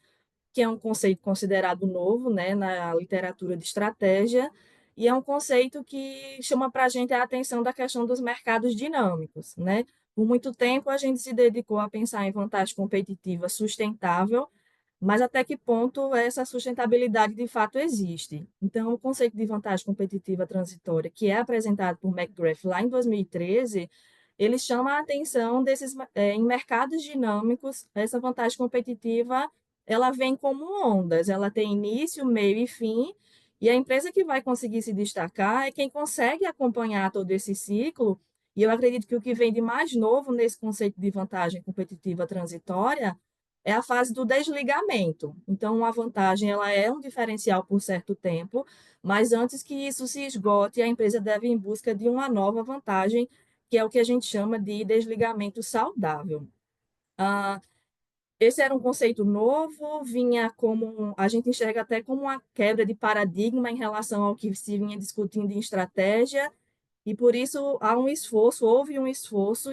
que é um conceito considerado novo, né, na literatura de estratégia, e é um conceito que chama para a gente a atenção da questão dos mercados dinâmicos, né? Por muito tempo, a gente se dedicou a pensar em vantagem competitiva sustentável, mas até que ponto essa sustentabilidade de fato existe? Então, o conceito de vantagem competitiva transitória, que é apresentado por McGrath lá em 2013, ele chama a atenção em mercados dinâmicos, essa vantagem competitiva, ela vem como ondas, ela tem início, meio e fim, e a empresa que vai conseguir se destacar é quem consegue acompanhar todo esse ciclo, e eu acredito que o que vem de mais novo nesse conceito de vantagem competitiva transitória é a fase do desligamento. Então, a vantagem ela é um diferencial por certo tempo, mas antes que isso se esgote, a empresa deve ir em busca de uma nova vantagem, que é o que a gente chama de desligamento saudável. Ah, esse era um conceito novo, vinha como, a gente enxerga até como uma quebra de paradigma em relação ao que se vinha discutindo em estratégia, e por isso há um esforço, houve um esforço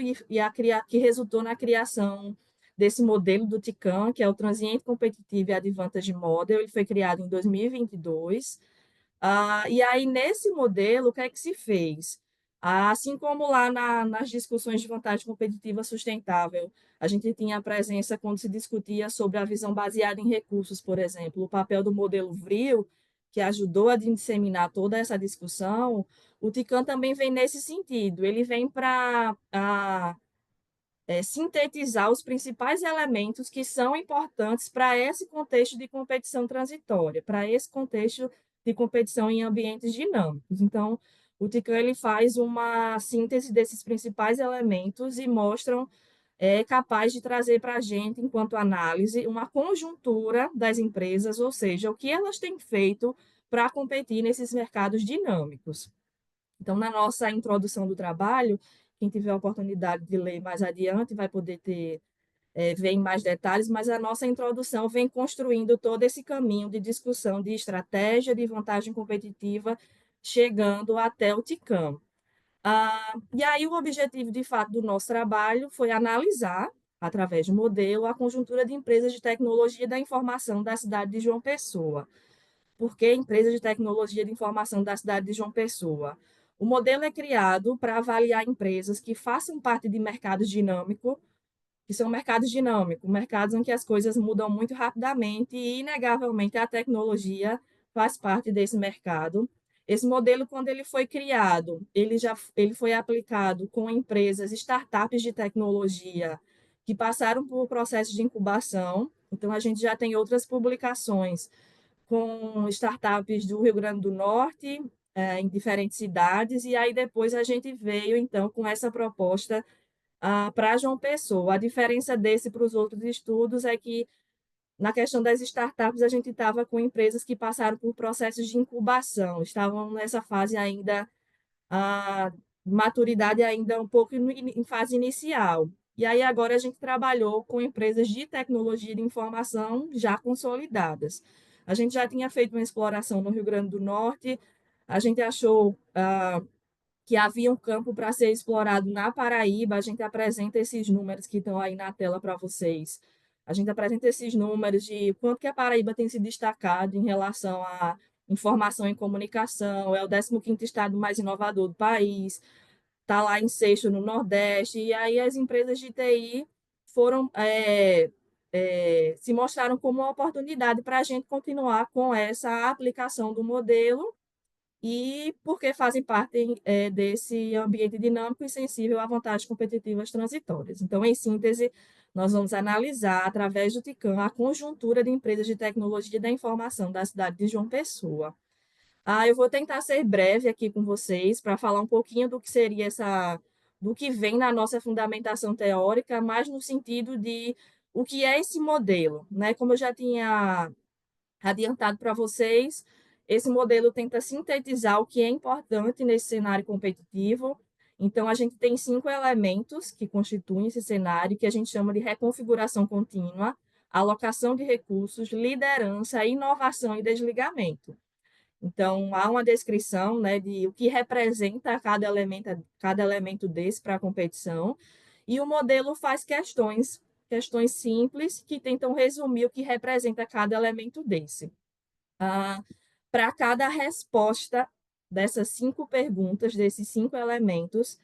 que resultou na criação desse modelo do TICAN, que é o Transient Competitive Advantage Model. Ele foi criado em 2022. E aí, nesse modelo, o que é que se fez? Assim como lá nas discussões de vantagem competitiva sustentável, a gente tinha a presença quando se discutia sobre a visão baseada em recursos, por exemplo, o papel do modelo VRIO, que ajudou a disseminar toda essa discussão. O TICAN também vem nesse sentido, ele vem para sintetizar os principais elementos que são importantes para esse contexto de competição transitória, para esse contexto de competição em ambientes dinâmicos. Então, o TICAN ele faz uma síntese desses principais elementos e é capaz de trazer para a gente, enquanto análise, uma conjuntura das empresas, ou seja, o que elas têm feito para competir nesses mercados dinâmicos. Então, na nossa introdução do trabalho, quem tiver a oportunidade de ler mais adiante vai poder ver em mais detalhes, mas a nossa introdução vem construindo todo esse caminho de discussão de estratégia, de vantagem competitiva, chegando até o TICAN. E aí o objetivo, de fato, do nosso trabalho foi analisar, através de um modelo, a conjuntura de empresas de tecnologia da informação da cidade de João Pessoa. Por que empresas de tecnologia de informação da cidade de João Pessoa? O modelo é criado para avaliar empresas que façam parte de mercados dinâmicos, que são mercados em que as coisas mudam muito rapidamente e, inegavelmente, a tecnologia faz parte desse mercado. Esse modelo, quando ele foi criado, ele foi aplicado com empresas, startups de tecnologia que passaram por processo de incubação. Então, a gente já tem outras publicações com startups do Rio Grande do Norte, em diferentes cidades, e aí depois a gente veio, então, com essa proposta para João Pessoa. A diferença desse para os outros estudos é que, na questão das startups, a gente estava com empresas que passaram por processos de incubação, estavam nessa fase ainda, a maturidade ainda um pouco em fase inicial. E aí agora a gente trabalhou com empresas de tecnologia de informação já consolidadas. A gente já tinha feito uma exploração no Rio Grande do Norte, a gente achou que havia um campo para ser explorado na Paraíba. A gente apresenta esses números que estão aí na tela para vocês. A gente apresenta esses números de quanto que a Paraíba tem se destacado em relação à informação e comunicação, é o 15º estado mais inovador do país, está lá em sexto no Nordeste, e aí as empresas de TI foram, se mostraram como uma oportunidade para a gente continuar com essa aplicação do modelo, e porque fazem parte desse ambiente dinâmico e sensível a vantagens competitivas transitórias. Então, em síntese, nós vamos analisar, através do TICAN, a conjuntura de empresas de tecnologia da informação da cidade de João Pessoa. Eu vou tentar ser breve aqui com vocês para falar um pouquinho do que seria do que vem na nossa fundamentação teórica, mais no sentido de o que é esse modelo, né? Como eu já tinha adiantado para vocês, esse modelo tenta sintetizar o que é importante nesse cenário competitivo. Então, a gente tem 5 elementos que constituem esse cenário, que a gente chama de reconfiguração contínua, alocação de recursos, liderança, inovação e desligamento. Então, há uma descrição, né, de o que representa cada elemento desse para a competição, e o modelo faz questões simples que tentam resumir o que representa cada elemento desse. Para cada resposta dessas 5 perguntas, desses 5 elementos,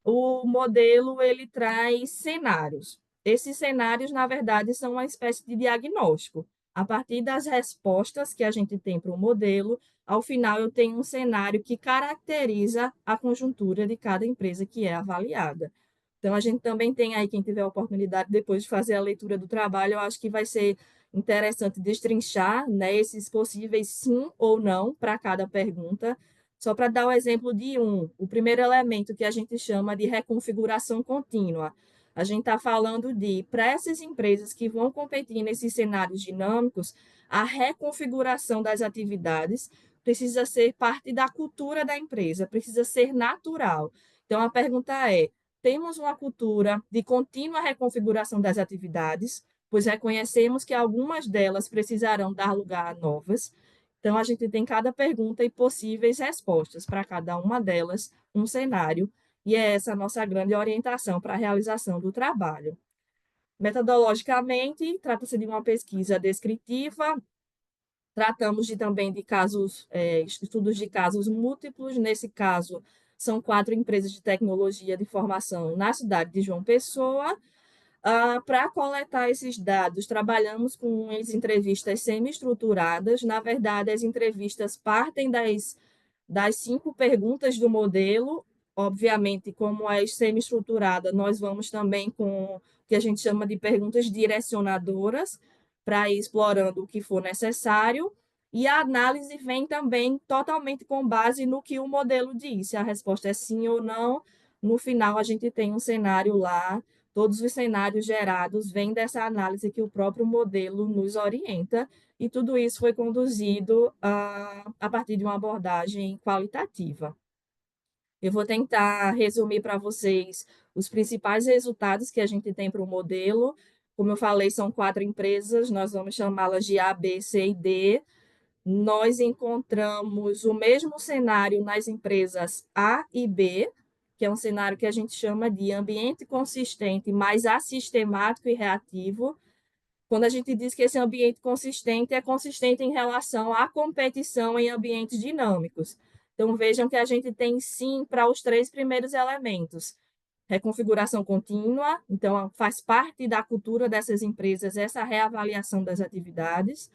o modelo ele traz cenários. Esses cenários, na verdade, são uma espécie de diagnóstico. A partir das respostas que a gente tem para o modelo, ao final eu tenho um cenário que caracteriza a conjuntura de cada empresa que é avaliada. Então, a gente também tem aí, quem tiver a oportunidade depois de fazer a leitura do trabalho, eu acho que vai ser interessante destrinchar, né, esses possíveis sim ou não para cada pergunta. Só para dar o exemplo de o primeiro elemento que a gente chama de reconfiguração contínua. A gente está falando de, para essas empresas que vão competir nesses cenários dinâmicos, a reconfiguração das atividades precisa ser parte da cultura da empresa, precisa ser natural. Então, a pergunta é, temos uma cultura de contínua reconfiguração das atividades? pois reconhecemos que algumas delas precisarão dar lugar a novas. Então, a gente tem cada pergunta e possíveis respostas para cada uma delas, um cenário, e é essa a nossa grande orientação para a realização do trabalho. Metodologicamente, trata-se de uma pesquisa descritiva. Tratamos também de casos, estudos de casos múltiplos. Nesse caso, são 4 empresas de tecnologia de informação na cidade de João Pessoa. Para coletar esses dados, trabalhamos com as entrevistas semi-estruturadas. Na verdade, as entrevistas partem das 5 perguntas do modelo. Obviamente, como é semi-estruturada, nós vamos também com o que a gente chama de perguntas direcionadoras, para ir explorando o que for necessário. E a análise vem também totalmente com base no que o modelo diz. Se a resposta é sim ou não, no final a gente tem um cenário lá. Todos os cenários gerados vêm dessa análise que o próprio modelo nos orienta, e tudo isso foi conduzido a partir de uma abordagem qualitativa. Eu vou tentar resumir para vocês os principais resultados que a gente tem para o modelo. Como eu falei, são 4 empresas, nós vamos chamá-las de A, B, C e D. Nós encontramos o mesmo cenário nas empresas A e B, que é um cenário que a gente chama de ambiente consistente, mais assistemático e reativo. Quando a gente diz que esse ambiente consistente é consistente em relação à competição em ambientes dinâmicos. Então, vejam que a gente tem sim para os 3 primeiros elementos. Reconfiguração contínua, então faz parte da cultura dessas empresas essa reavaliação das atividades.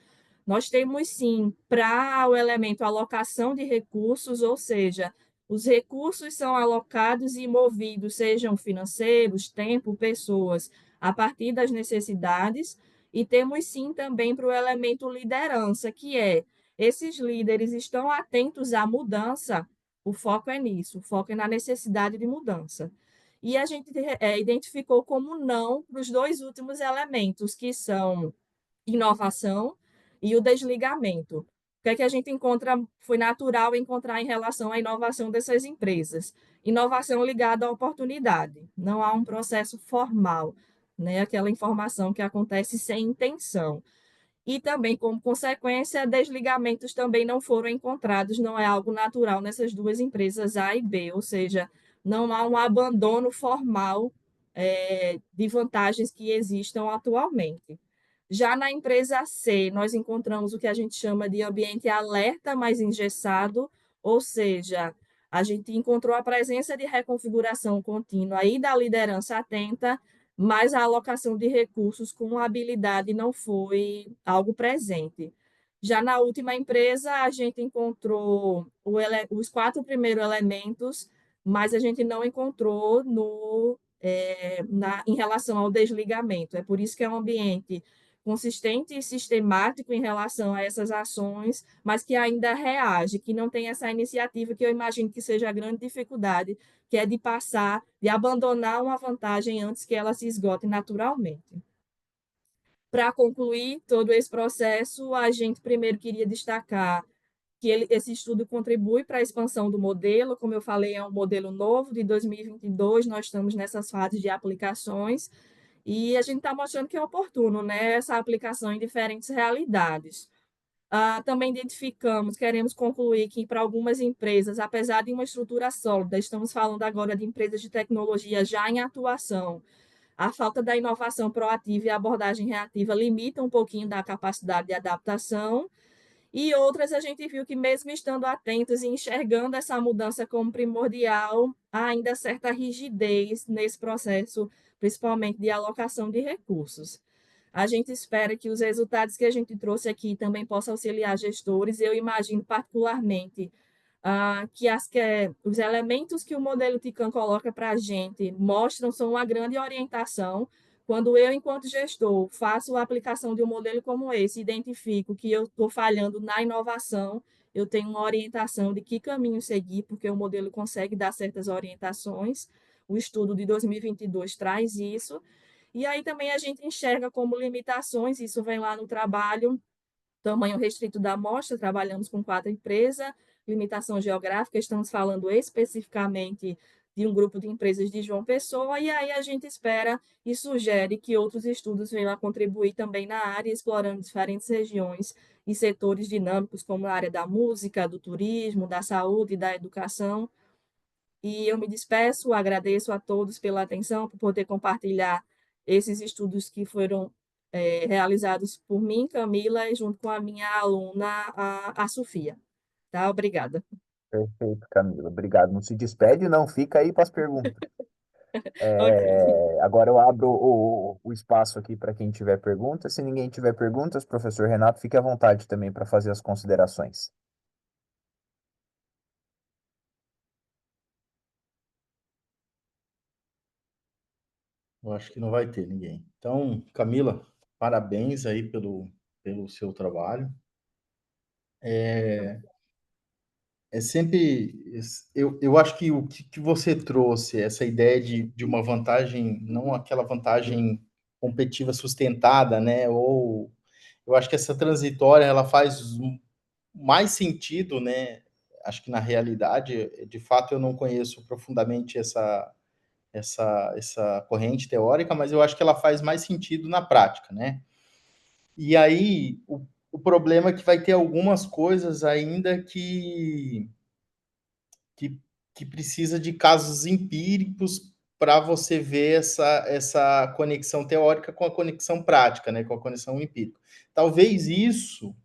Nós temos sim para o elemento alocação de recursos, ou seja, os recursos são alocados e movidos, sejam financeiros, tempo, pessoas, a partir das necessidades. E temos sim também para o elemento liderança, que é esses líderes estão atentos à mudança, o foco é nisso, o foco é na necessidade de mudança. E a gente identificou como não para os 2 últimos elementos, que são inovação e o desligamento. O que é que a gente encontra, foi natural encontrar em relação à inovação dessas empresas? Inovação ligada à oportunidade, não há um processo formal, né? Aquela informação que acontece sem intenção. E também, como consequência, desligamentos também não foram encontrados, não é algo natural nessas 2 empresas A e B, ou seja, não há um abandono formal de vantagens que existam atualmente. Já na empresa C, nós encontramos o que a gente chama de ambiente alerta, mais engessado, ou seja, a gente encontrou a presença de reconfiguração contínua e da liderança atenta, mas a alocação de recursos com habilidade não foi algo presente. Já na última empresa, a gente encontrou os 4 primeiros elementos, mas a gente não encontrou em relação ao desligamento. É por isso que é um ambiente consistente e sistemático em relação a essas ações, mas que ainda reage, que não tem essa iniciativa que eu imagino que seja a grande dificuldade, que é de passar, de abandonar uma vantagem antes que ela se esgote naturalmente. Para concluir todo esse processo, a gente primeiro queria destacar que esse estudo contribui para a expansão do modelo. Como eu falei, é um modelo novo de 2022, nós estamos nessas fases de aplicações, e a gente está mostrando que é oportuno, né, essa aplicação em diferentes realidades. Também queremos concluir que para algumas empresas, apesar de uma estrutura sólida, estamos falando agora de empresas de tecnologia já em atuação, a falta da inovação proativa e a abordagem reativa limita um pouquinho da capacidade de adaptação, e outras a gente viu que mesmo estando atentos e enxergando essa mudança como primordial, há ainda certa rigidez nesse processo, principalmente de alocação de recursos. A gente espera que os resultados que a gente trouxe aqui também possam auxiliar gestores. Eu imagino particularmente que os elementos que o modelo TICAN coloca para a gente são uma grande orientação. Quando eu, enquanto gestor, faço a aplicação de um modelo como esse, identifico que eu estou falhando na inovação, eu tenho uma orientação de que caminho seguir, porque o modelo consegue dar certas orientações. O estudo de 2022 traz isso. E aí também a gente enxerga como limitações, isso vem lá no trabalho, tamanho restrito da amostra, trabalhamos com 4 empresas, limitação geográfica, estamos falando especificamente de um grupo de empresas de João Pessoa, e aí a gente espera e sugere que outros estudos venham a contribuir também na área, explorando diferentes regiões e setores dinâmicos, como a área da música, do turismo, da saúde e da educação. E eu me despeço, agradeço a todos pela atenção, por poder compartilhar esses estudos que foram realizados por mim, Camila, e junto com a minha aluna, a Sofia. Tá? Obrigada. Perfeito, Camila. Obrigado. Não se despede, não. Fica aí para as perguntas. Ok. Agora eu abro o espaço aqui para quem tiver perguntas. Se ninguém tiver perguntas, professor Renato, fique à vontade também para fazer as considerações. Eu acho que não vai ter ninguém. Então, Camila, parabéns aí pelo seu trabalho. É sempre. Eu acho que o que você trouxe, essa ideia de uma vantagem, não aquela vantagem competitiva sustentada, né? Ou eu acho que essa transitória ela faz mais sentido, né? Acho que na realidade, de fato, eu não conheço profundamente essa corrente teórica, mas eu acho que ela faz mais sentido na prática, né? E aí o problema é que vai ter algumas coisas ainda que, que precisa de casos empíricos para você ver essa conexão teórica com a conexão prática, né? Com a conexão empírica. Talvez isso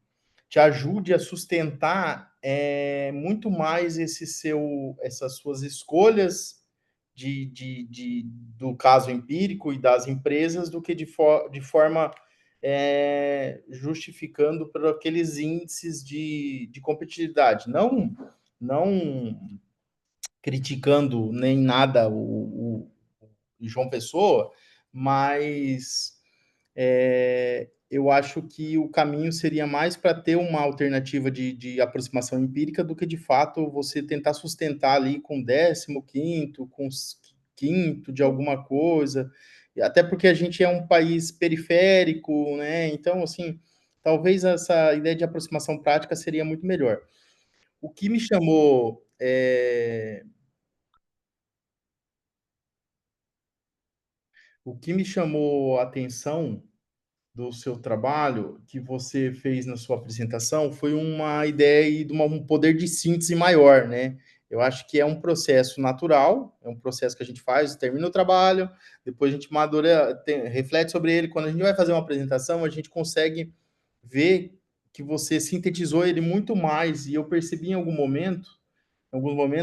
te ajude a sustentar muito mais essas suas escolhas do caso empírico e das empresas do que de forma justificando por aqueles índices de competitividade. Não criticando nem nada o João Pessoa, mas eu acho que o caminho seria mais para ter uma alternativa de aproximação empírica do que, de fato, você tentar sustentar ali com 15º, com quinto de alguma coisa, até porque a gente é um país periférico, né? Então, assim, talvez essa ideia de aproximação prática seria muito melhor. O que me chamou a atenção do seu trabalho que você fez na sua apresentação foi uma ideia de um poder de síntese maior, né? Eu acho que é um processo natural, é um processo que a gente faz, termina o trabalho, depois a gente madura, reflete sobre ele. Quando a gente vai fazer uma apresentação, a gente consegue ver que você sintetizou ele muito mais, e eu percebi em alguns momentos,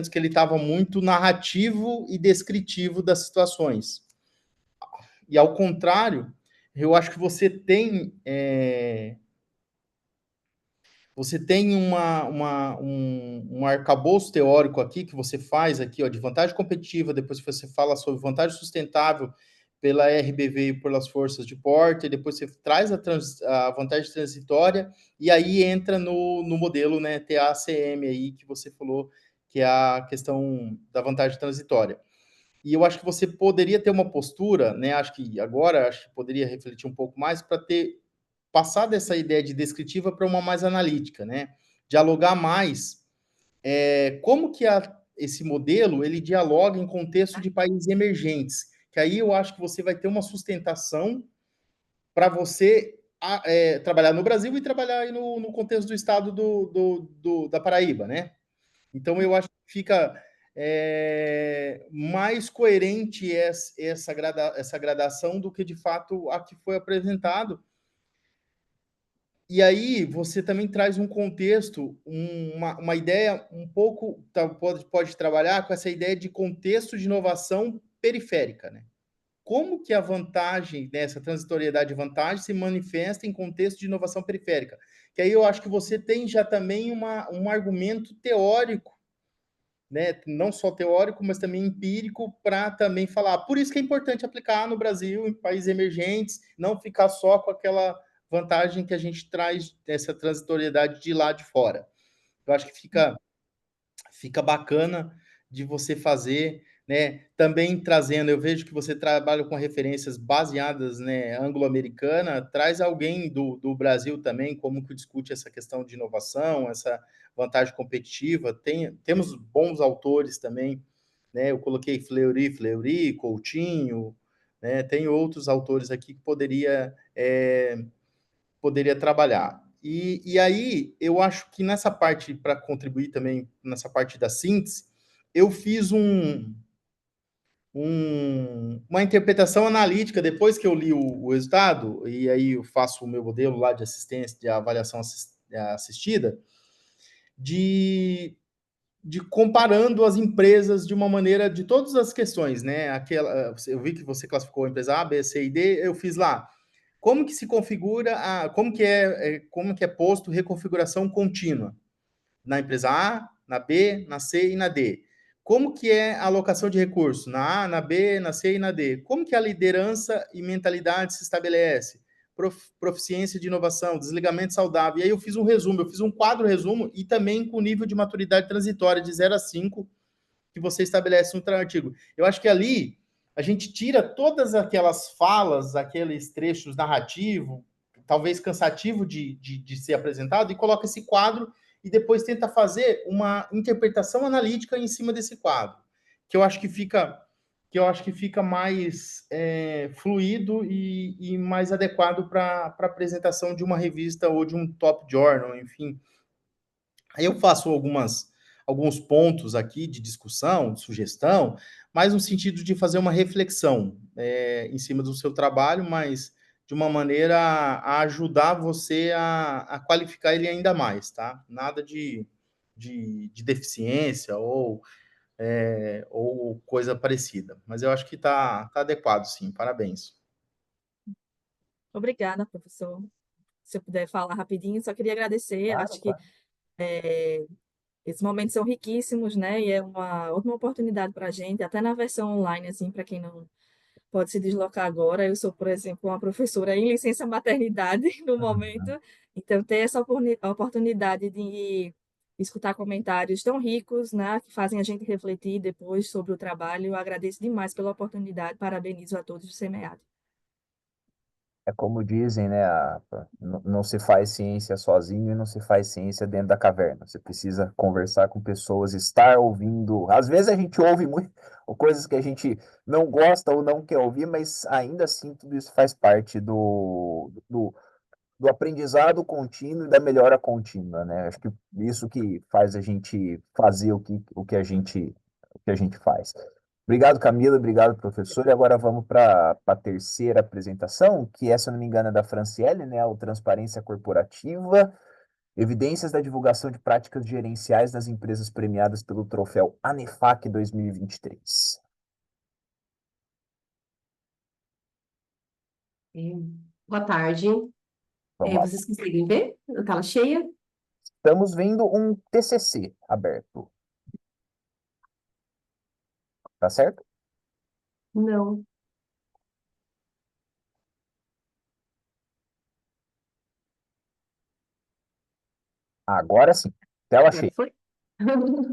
que ele estava muito narrativo e descritivo das situações. E ao contrário, eu acho que você tem um arcabouço teórico aqui que você faz aqui, ó, de vantagem competitiva, depois você fala sobre vantagem sustentável pela RBV e pelas forças de Porter, depois você traz a vantagem transitória, e aí entra no modelo, né, TACM aí, que você falou, que é a questão da vantagem transitória. E eu acho que você poderia ter uma postura, né? Acho que poderia refletir um pouco mais para passar dessa ideia de descritiva para uma mais analítica, né? Dialogar mais como que esse modelo ele dialoga em contexto de países emergentes, que aí eu acho que você vai ter uma sustentação para você trabalhar no Brasil e trabalhar aí no contexto do estado da Paraíba, né? Então, eu acho que fica mais coerente essa gradação do que, de fato, a que foi apresentado. E aí, você também traz um contexto, uma ideia um pouco, pode trabalhar com essa ideia de contexto de inovação periférica, né? Como que a vantagem, né, essa transitoriedade de vantagem se manifesta em contexto de inovação periférica? Que aí eu acho que você tem já também um argumento teórico, né, não só teórico, mas também empírico, para também falar. Por isso que é importante aplicar no Brasil, em países emergentes, não ficar só com aquela vantagem que a gente traz dessa transitoriedade de lá de fora. Eu acho que fica bacana de você fazer, né? Também trazendo, eu vejo que você trabalha com referências baseadas, né, anglo-americana, traz alguém do Brasil também, como que discute essa questão de inovação, essa vantagem competitiva. Temos bons autores também né? Eu coloquei Fleury, Coutinho, né? Tem outros autores aqui que poderia trabalhar. E aí, eu acho que nessa parte, para contribuir também nessa parte da síntese, eu fiz uma interpretação analítica depois que eu li o resultado, e aí eu faço o meu modelo lá de assistência, de avaliação assistida, de comparando as empresas de uma maneira de todas as questões, né? Eu vi que você classificou a empresa A, B, C e D, eu fiz lá. Como que se configura, como que é posto reconfiguração contínua na empresa A, na B, na C e na D? Como que é a alocação de recursos na A, na B, na C e na D? Como que a liderança e mentalidade se estabelece? Proficiência de inovação, desligamento saudável. E aí eu fiz um resumo, eu fiz um quadro resumo e também com nível de maturidade transitória de 0 a 5 que você estabelece no artigo. Eu acho que ali a gente tira todas aquelas falas, aqueles trechos narrativos, talvez cansativo de ser apresentado, e coloca esse quadro e depois tenta fazer uma interpretação analítica em cima desse quadro, que eu acho que fica mais fluido e mais adequado para a apresentação de uma revista ou de um top journal, enfim. Aí eu faço alguns pontos aqui de discussão, de sugestão, mais no sentido de fazer uma reflexão em cima do seu trabalho, mas de uma maneira a ajudar você a qualificar ele ainda mais, tá? Nada de deficiência ou coisa parecida. Mas eu acho que tá adequado, sim. Parabéns. Obrigada, professor. Se eu puder falar rapidinho, só queria agradecer. Claro, Acho que claro. esses momentos são riquíssimos, né? E é uma ótima oportunidade para a gente, até na versão online, assim, para quem não pode se deslocar agora. Eu sou, por exemplo, uma professora em licença maternidade no momento, então ter essa oportunidade de escutar comentários tão ricos, né, que fazem a gente refletir depois sobre o trabalho. Eu agradeço demais pela oportunidade, parabenizo a todos do SEMEAD. É como dizem, né? Não se faz ciência sozinho e não se faz ciência dentro da caverna. Você precisa conversar com pessoas, estar ouvindo. Às vezes a gente ouve muito, coisas que a gente não gosta ou não quer ouvir, mas ainda assim tudo isso faz parte do aprendizado contínuo e da melhora contínua, né? Acho que isso que faz a gente fazer o que a gente faz. Obrigado, Camila, obrigado, professor. E agora vamos para a terceira apresentação, que é, se eu não me engano, é da Franciele, né? O Transparência Corporativa, evidências da divulgação de práticas gerenciais das empresas premiadas pelo troféu ANEFAC 2023. Boa tarde. Vamos lá. Vocês conseguem ver a tela cheia? Estamos vendo um TCC aberto. Tá certo? Não. Agora sim. Tela Agora cheia. foi?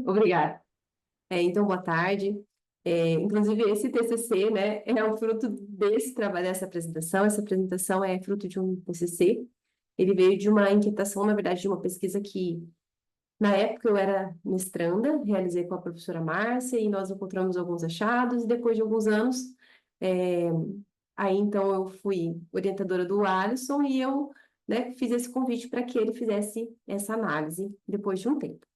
Obrigada. Então, boa tarde. Inclusive, esse TCC, né, é o fruto desse trabalho, dessa apresentação. Essa apresentação é fruto de um TCC. Ele veio de uma inquietação, na verdade, de uma pesquisa que, na época, eu era mestranda, realizei com a professora Márcia, e nós encontramos alguns achados, e depois de alguns anos, é, aí então eu fui orientadora do Alisson, e eu, né, fiz esse convite para que ele fizesse essa análise depois de um tempo.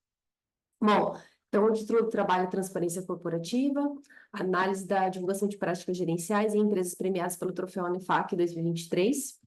Bom, então o título do trabalho é Transparência Corporativa, análise da divulgação de práticas gerenciais em empresas premiadas pelo Troféu ANEFAC 2023.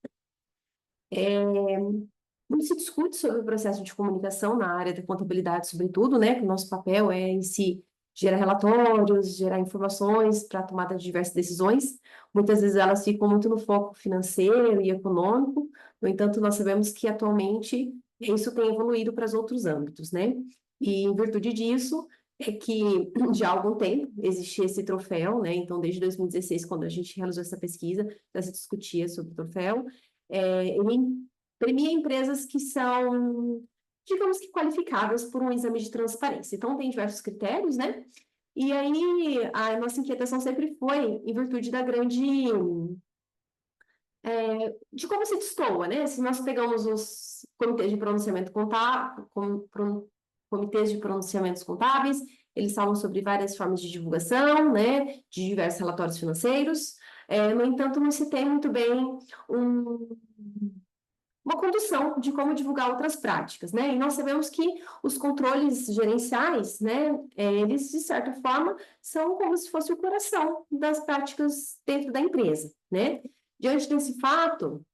Muito se discute sobre o processo de comunicação na área da contabilidade, sobretudo, né, que o nosso papel é, em si, gerar relatórios, gerar informações para a tomada de diversas decisões. Muitas vezes elas ficam muito no foco financeiro e econômico, no entanto, nós sabemos que, atualmente, isso tem evoluído para os outros âmbitos, né? E, em virtude disso, é que, já há algum tempo, existia esse troféu, né? Então, desde 2016, quando a gente realizou essa pesquisa, já se discutia sobre o troféu. Ele premia empresas que são, digamos que, qualificadas por um exame de transparência. Então, tem diversos critérios, né? E aí, a nossa inquietação sempre foi em virtude da grande... de como se destoa, né? Se nós pegamos os comitês de pronunciamento contábil, comitês de pronunciamentos contábeis, eles falam sobre várias formas de divulgação, né, de diversos relatórios financeiros. No entanto, não se tem muito bem uma condução de como divulgar outras práticas, né? E nós sabemos que os controles gerenciais, né, eles, de certa forma, são como se fosse o coração das práticas dentro da empresa, né? Diante desse fato,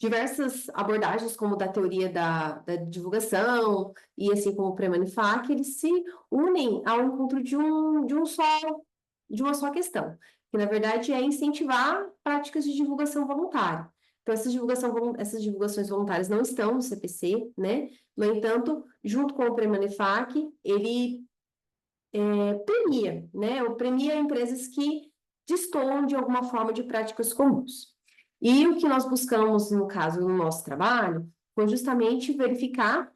diversas abordagens, como da teoria da divulgação, e assim como o Premanifac, eles se unem ao encontro de uma só questão, que na verdade é incentivar práticas de divulgação voluntária. Então, essas divulgações voluntárias não estão no CPC, né? No entanto, junto com o Premanifac, ele premia, né? Ou premia empresas que destoam de alguma forma de práticas comuns. E o que nós buscamos, no caso, no nosso trabalho, foi justamente verificar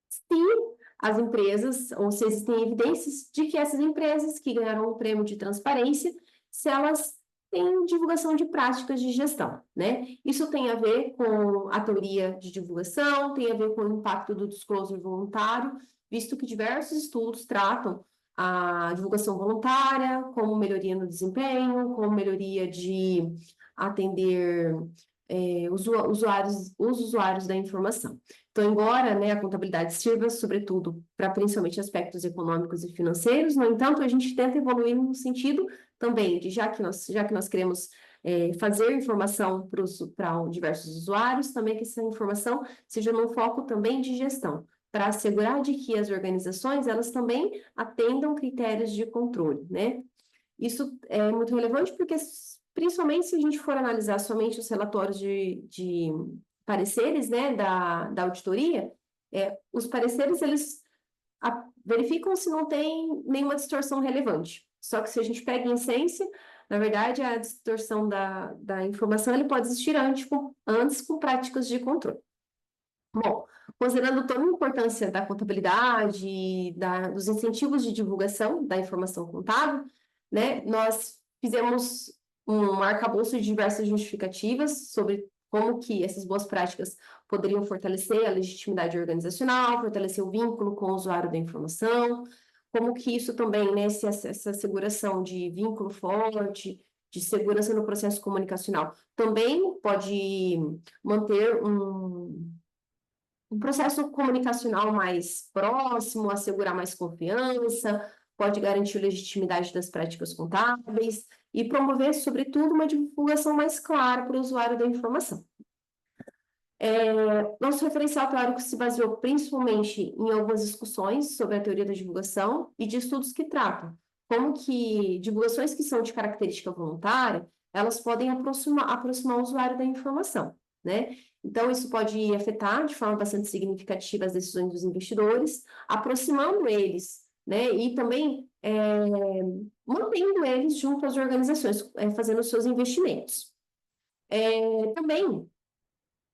se as empresas, ou se existem evidências de que essas empresas que ganharam o prêmio de transparência, se elas têm divulgação de práticas de gestão, né? Isso tem a ver com a teoria de divulgação, tem a ver com o impacto do disclosure voluntário, visto que diversos estudos tratam a divulgação voluntária como melhoria no desempenho, como melhoria de atender os usuários da informação. Então, embora, né, a contabilidade sirva, sobretudo, para principalmente aspectos econômicos e financeiros, no entanto, a gente tenta evoluir no sentido também de, já que nós queremos fazer informação para diversos usuários, também que essa informação seja num foco também de gestão, para assegurar de que as organizações, elas também atendam critérios de controle, né? Isso é muito relevante porque, principalmente se a gente for analisar somente os relatórios de pareceres, né, da auditoria, os pareceres, eles verificam se não tem nenhuma distorção relevante. Só que se a gente pega em essência, na verdade, a distorção da informação, ele pode existir antes com práticas de controle. Bom, considerando toda a importância da contabilidade, dos incentivos de divulgação da informação contábil, né, nós fizemos um arcabouço de diversas justificativas sobre como que essas boas práticas poderiam fortalecer a legitimidade organizacional, fortalecer o vínculo com o usuário da informação, como que isso também, né, essa asseguração de vínculo forte, de segurança no processo comunicacional, também pode manter um processo comunicacional mais próximo, assegurar mais confiança, pode garantir a legitimidade das práticas contábeis e promover, sobretudo, uma divulgação mais clara para o usuário da informação. Nosso referencial teórico se baseou principalmente em algumas discussões sobre a teoria da divulgação e de estudos que tratam como que divulgações que são de característica voluntária, elas podem aproximar o usuário da informação, né? Então, isso pode afetar de forma bastante significativa as decisões dos investidores, aproximando eles, né? E também mantendo eles junto às organizações, fazendo os seus investimentos. Também,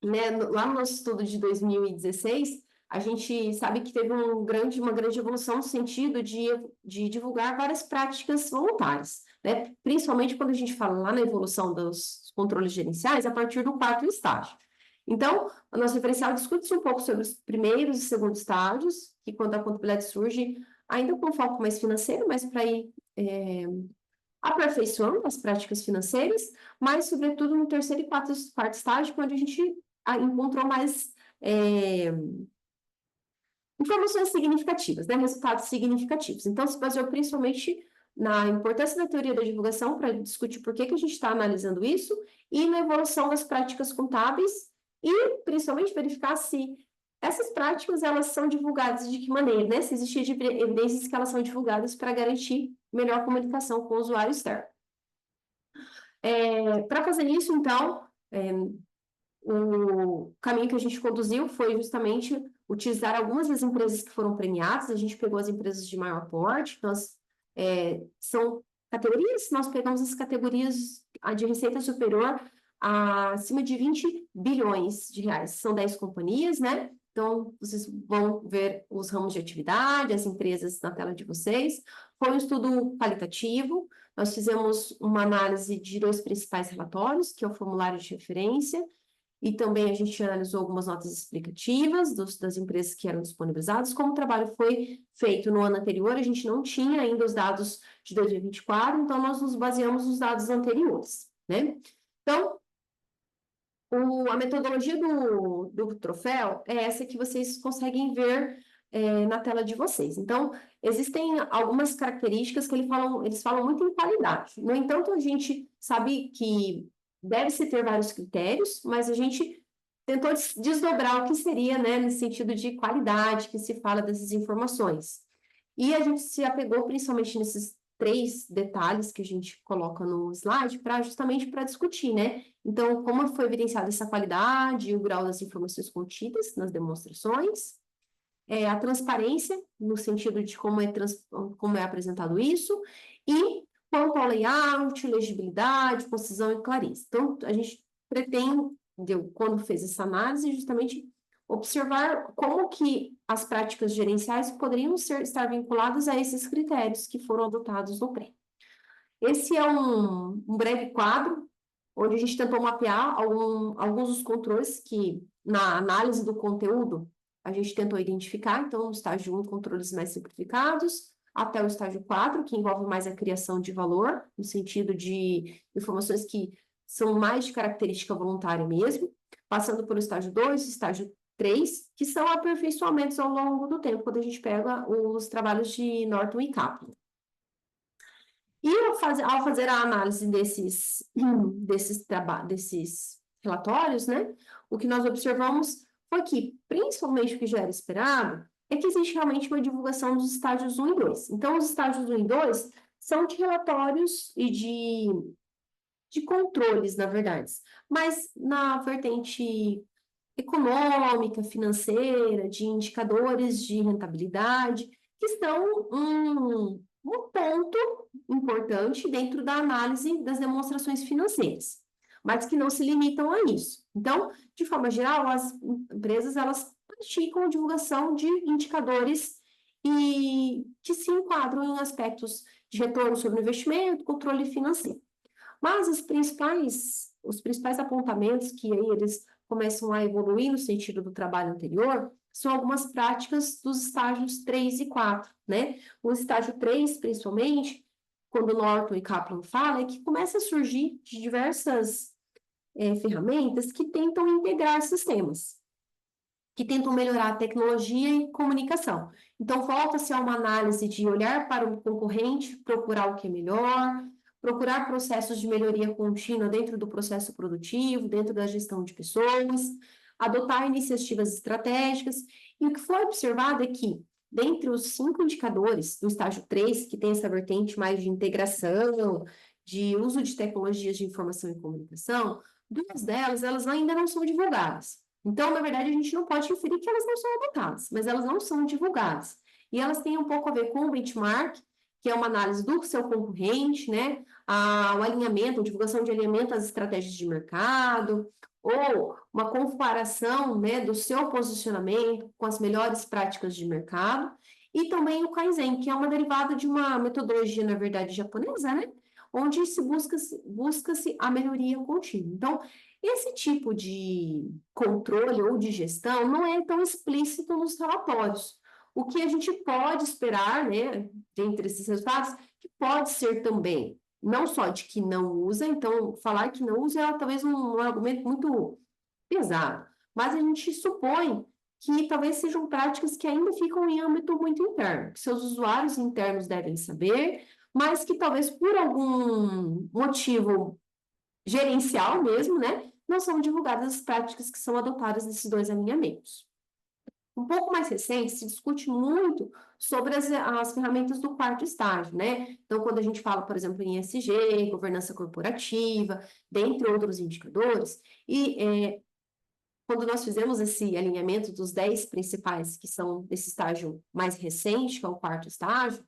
né, lá no nosso estudo de 2016, a gente sabe que teve uma grande evolução no sentido de divulgar várias práticas voluntárias, né? Principalmente quando a gente fala lá na evolução dos controles gerenciais, a partir do 4º estágio. Então, o nosso referencial discute-se um pouco sobre os primeiros e segundos estágios, que quando a contabilidade surge, ainda com foco mais financeiro, mas para ir aperfeiçoando as práticas financeiras, mas, sobretudo, no 3º e 4º estágio, quando a gente encontrou mais informações significativas, né, resultados significativos. Então, se baseou principalmente na importância da teoria da divulgação para discutir por que a gente está analisando isso e na evolução das práticas contábeis e, principalmente, verificar se essas práticas, elas são divulgadas de que maneira, né? Se existem evidências que elas são divulgadas para garantir melhor comunicação com o usuário externo. Para fazer isso, então, o caminho que a gente conduziu foi justamente utilizar algumas das empresas que foram premiadas. A gente pegou as empresas de maior porte, são categorias, nós pegamos as categorias de receita superior a acima de 20 bilhões de reais. São 10 companhias, né? Então, vocês vão ver os ramos de atividade, as empresas na tela de vocês. Foi um estudo qualitativo. Nós fizemos uma análise de 2 principais relatórios, que é o formulário de referência e também a gente analisou algumas notas explicativas das empresas que eram disponibilizadas. Como o trabalho foi feito no ano anterior, a gente não tinha ainda os dados de 2024, então nós nos baseamos nos dados anteriores, né? Então, a metodologia do troféu é essa que vocês conseguem ver na tela de vocês. Então, existem algumas características que eles falam muito em qualidade. No entanto, a gente sabe que deve-se ter vários critérios, mas a gente tentou desdobrar o que seria, né, nesse sentido de qualidade que se fala dessas informações. E a gente se apegou principalmente nesses 3 detalhes que a gente coloca no slide, justamente para discutir, né? Então, como foi evidenciada essa qualidade e o grau das informações contidas nas demonstrações, a transparência, no sentido de como é apresentado isso, e quanto ao layout, legibilidade, concisão e clareza. Então, a gente pretendeu, quando fez essa análise, justamente observar como que as práticas gerenciais poderiam estar vinculadas a esses critérios que foram adotados no prêmio. Esse é um breve quadro, onde a gente tentou mapear alguns dos controles que, na análise do conteúdo, a gente tentou identificar. Então, no estágio 1, controles mais simplificados, até o estágio 4, que envolve mais a criação de valor, no sentido de informações que são mais de característica voluntária mesmo, passando pelo estágio 2, estágio 3, que são aperfeiçoamentos ao longo do tempo, quando a gente pega os trabalhos de Norton e Kaplan. E ao fazer a análise desses relatórios, né, o que nós observamos foi que, principalmente o que já era esperado, é que existe realmente uma divulgação dos estágios 1 e 2. Então, os estágios 1 e 2 são de relatórios e de controles, na verdade, mas na vertente econômica, financeira, de indicadores de rentabilidade, que são um ponto importante dentro da análise das demonstrações financeiras, mas que não se limitam a isso. Então, de forma geral, as empresas, elas praticam a divulgação de indicadores e que se enquadram em aspectos de retorno sobre o investimento, controle financeiro. Mas os principais apontamentos que aí eles começam a evoluir no sentido do trabalho anterior são algumas práticas dos estágios 3 e 4, né? O estágio 3, principalmente, quando Norton e Kaplan falam, é que começa a surgir de diversas ferramentas que tentam integrar sistemas, que tentam melhorar a tecnologia e comunicação. Então, volta-se a uma análise de olhar para o concorrente, procurar o que é melhor, procurar processos de melhoria contínua dentro do processo produtivo, dentro da gestão de pessoas, adotar iniciativas estratégicas. E o que foi observado é que, dentre os 5 indicadores do estágio 3, que tem essa vertente mais de integração, de uso de tecnologias de informação e comunicação, 2 delas, elas ainda não são divulgadas. Então, na verdade, a gente não pode inferir que elas não são adotadas, mas elas não são divulgadas. E elas têm um pouco a ver com o benchmark, que é uma análise do seu concorrente, né? O alinhamento, a divulgação de alinhamento às estratégias de mercado, ou uma comparação, né, do seu posicionamento com as melhores práticas de mercado, e também o Kaizen, que é uma derivada de uma metodologia, na verdade, japonesa, né? Onde se busca-se a melhoria contínua. Então, esse tipo de controle ou de gestão não é tão explícito nos relatórios. O que a gente pode esperar, né, dentre esses resultados, que pode ser também, não só de que não usa, então falar que não usa é talvez um argumento muito pesado, mas a gente supõe que talvez sejam práticas que ainda ficam em âmbito muito interno, que seus usuários internos devem saber, mas que talvez por algum motivo gerencial mesmo, né, não são divulgadas as práticas que são adotadas nesses 2 alinhamentos. Um pouco mais recente, se discute muito sobre as ferramentas do 4º estágio, né? Então, quando a gente fala, por exemplo, em ESG, governança corporativa, dentre outros indicadores, e quando nós fizemos esse alinhamento dos 10 principais, que são desse estágio mais recente, que é o 4º estágio,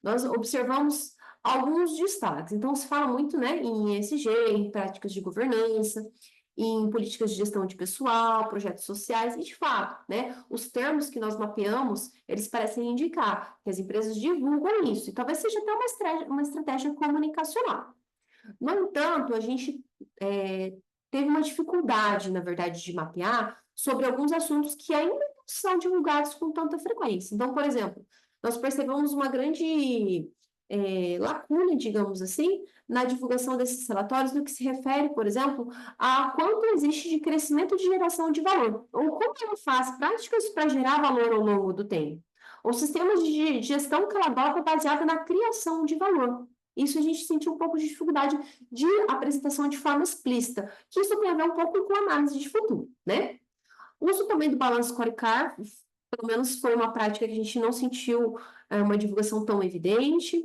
nós observamos alguns destaques. Então, se fala muito, né, em ESG, em práticas de governança, em políticas de gestão de pessoal, projetos sociais, e de fato, né, os termos que nós mapeamos, eles parecem indicar que as empresas divulgam isso, e talvez seja até uma estratégia comunicacional. No entanto, a gente teve uma dificuldade, na verdade, de mapear sobre alguns assuntos que ainda não são divulgados com tanta frequência. Então, por exemplo, nós percebemos uma grande lacuna, digamos assim, na divulgação desses relatórios no que se refere, por exemplo, a quanto existe de crescimento de geração de valor, ou como ela faz práticas para gerar valor ao longo do tempo, ou sistemas de gestão que ela adota baseada na criação de valor. Isso a gente sentiu um pouco de dificuldade de apresentação de forma explícita, que isso tem a ver um pouco com análise de futuro, né? O uso também do balanço Scorecard, pelo menos foi uma prática que a gente não sentiu uma divulgação tão evidente.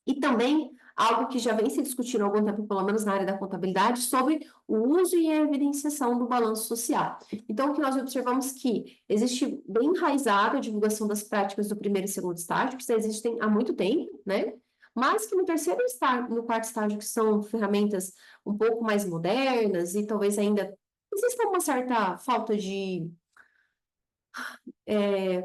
E também algo que já vem se discutindo há algum tempo, pelo menos na área da contabilidade, sobre o uso e a evidenciação do balanço social. Então, o que nós observamos que existe bem enraizada a divulgação das práticas do primeiro e segundo estágio, que já existem há muito tempo, né? Mas que no terceiro estágio, no quarto estágio, que são ferramentas um pouco mais modernas e talvez ainda exista uma certa falta de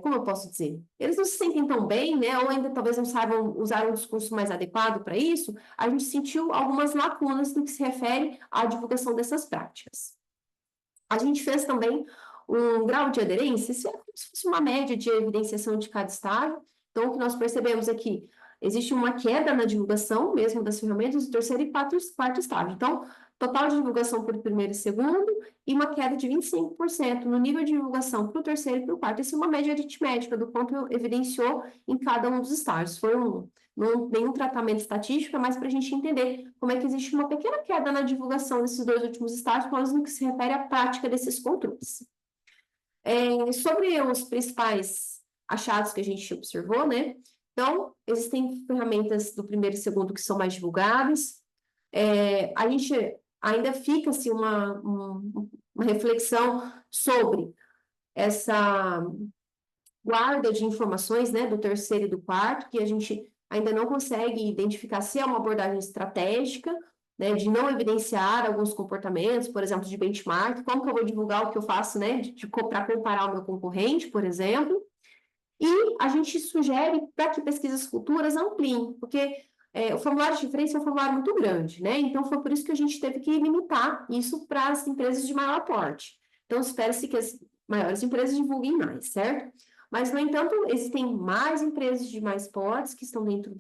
como eu posso dizer? Eles não se sentem tão bem, né? Ou ainda talvez não saibam usar um discurso mais adequado para isso. A gente sentiu algumas lacunas no que se refere à divulgação dessas práticas. A gente fez também um grau de aderência, isso é como se fosse uma média de evidenciação de cada estágio. Então, o que nós percebemos aqui, existe uma queda na divulgação mesmo das ferramentas do terceiro e quarto estágio. Então, total de divulgação por primeiro e segundo, e uma queda de 25% no nível de divulgação para o terceiro e para o quarto. Essa é uma média aritmética do quanto evidenciou em cada um dos estágios. Foi nenhum tratamento estatístico, mas para a gente entender como é que existe uma pequena queda na divulgação desses dois últimos estágios, mas no que se refere à prática desses controles. Sobre os principais achados que a gente observou, né? Então, existem ferramentas do primeiro e segundo que são mais divulgadas. A gente ainda fica assim, uma reflexão sobre essa guarda de informações, né, do terceiro e do quarto, que a gente ainda não consegue identificar se é uma abordagem estratégica, né, de não evidenciar alguns comportamentos, por exemplo, de benchmark, como que eu vou divulgar o que eu faço, né, para comparar o meu concorrente, por exemplo, e a gente sugere para que pesquisas futuras ampliem, porque o formulário de referência é um formulário muito grande, né? Então, foi por isso que a gente teve que limitar isso para as empresas de maior porte. Então, espera-se que as maiores empresas divulguem mais, certo? Mas, no entanto, existem mais empresas de mais portes que estão dentro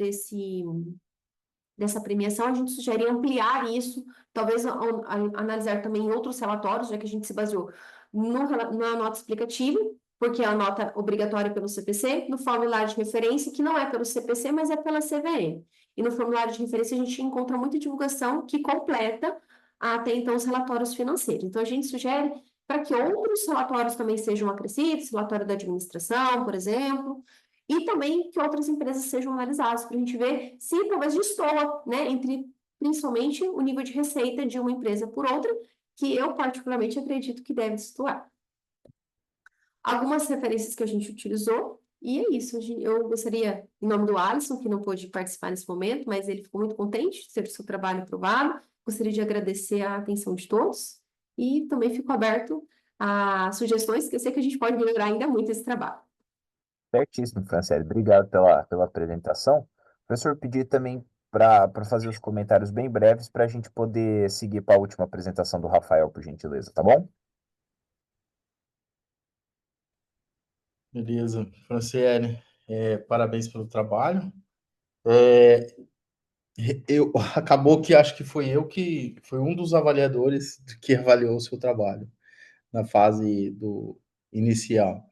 dessa premiação. A gente sugere ampliar isso, talvez analisar também outros relatórios, já que a gente se baseou na nota explicativa, porque é a nota obrigatória pelo CPC, no formulário de referência, que não é pelo CPC, mas é pela CVM. E no formulário de referência a gente encontra muita divulgação que completa até então os relatórios financeiros. Então a gente sugere para que outros relatórios também sejam acrescidos, relatório da administração, por exemplo, e também que outras empresas sejam analisadas, para a gente ver se talvez destoa, né, entre principalmente o nível de receita de uma empresa por outra, que eu particularmente acredito que deve destoar. Algumas referências que a gente utilizou, e é isso. Eu gostaria, em nome do Alisson, que não pôde participar nesse momento, mas ele ficou muito contente de ter o seu trabalho aprovado, gostaria de agradecer a atenção de todos, e também fico aberto a sugestões, que eu sei que a gente pode melhorar ainda muito esse trabalho. Certíssimo, Franciele. Obrigado pela apresentação. Professor, pedir também para fazer os comentários bem breves para a gente poder seguir para a última apresentação do Rafael, por gentileza, tá bom? Beleza, Franciele, parabéns pelo trabalho. Acabou que acho que foi eu que foi um dos avaliadores que avaliou o seu trabalho na fase inicial.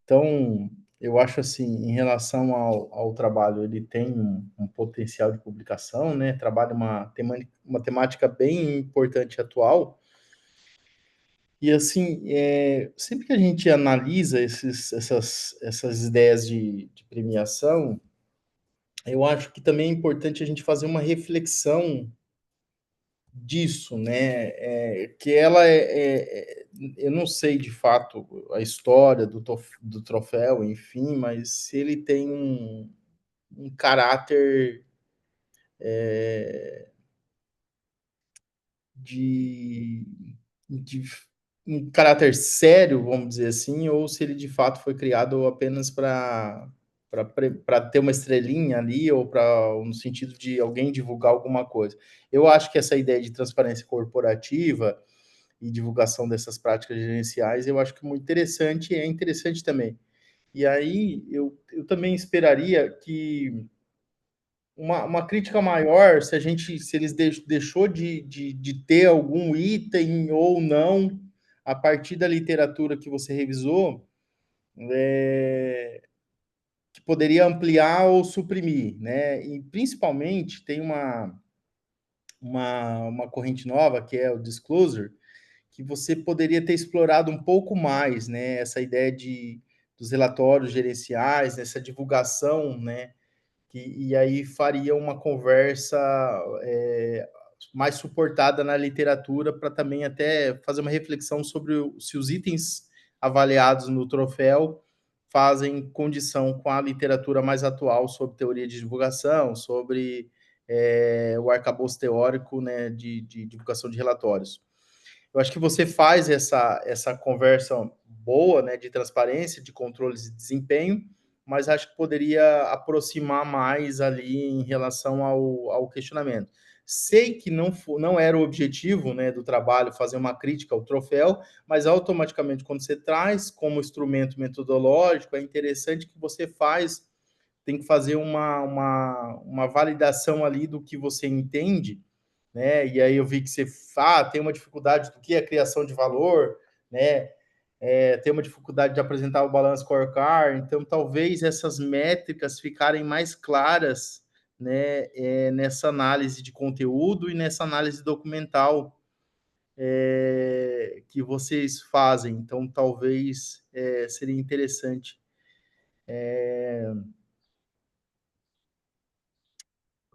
Então, eu acho assim, em relação ao trabalho, ele tem um potencial de publicação, né? Trabalha uma temática bem importante atual. E assim, sempre que a gente analisa essas ideias de premiação, eu acho que também é importante a gente fazer uma reflexão disso, né? Que ela eu não sei de fato a história do troféu, enfim, mas se ele tem um caráter de, de um caráter sério, vamos dizer assim, ou se ele de fato foi criado apenas para para ter uma estrelinha ali, ou no sentido de alguém divulgar alguma coisa. Eu acho que essa ideia de transparência corporativa e divulgação dessas práticas gerenciais, eu acho que é muito interessante, e é interessante também. E aí, eu também esperaria que uma crítica maior, se eles deixou de ter algum item ou não, a partir da literatura que você revisou, que poderia ampliar ou suprimir, né? E principalmente tem uma corrente nova, que é o disclosure, que você poderia ter explorado um pouco mais, né? Essa ideia dos relatórios gerenciais, essa divulgação, né? E aí faria uma conversa mais suportada na literatura, para também até fazer uma reflexão sobre se os itens avaliados no troféu fazem condição com a literatura mais atual sobre teoria de divulgação, sobre o arcabouço teórico, né, de divulgação de relatórios. Eu acho que você faz essa conversa boa, né, de transparência, de controles de desempenho, mas acho que poderia aproximar mais ali em relação ao questionamento. Sei que não era o objetivo, né, do trabalho fazer uma crítica ao troféu, mas automaticamente, quando você traz como instrumento metodológico, é interessante que você tem que fazer uma validação ali do que você entende, né? E aí eu vi que você tem uma dificuldade do que é criação de valor, né? Tem uma dificuldade de apresentar o balance scorecard, então talvez essas métricas ficarem mais claras, né? Nessa análise de conteúdo e nessa análise documental que vocês fazem. Então talvez seria interessante.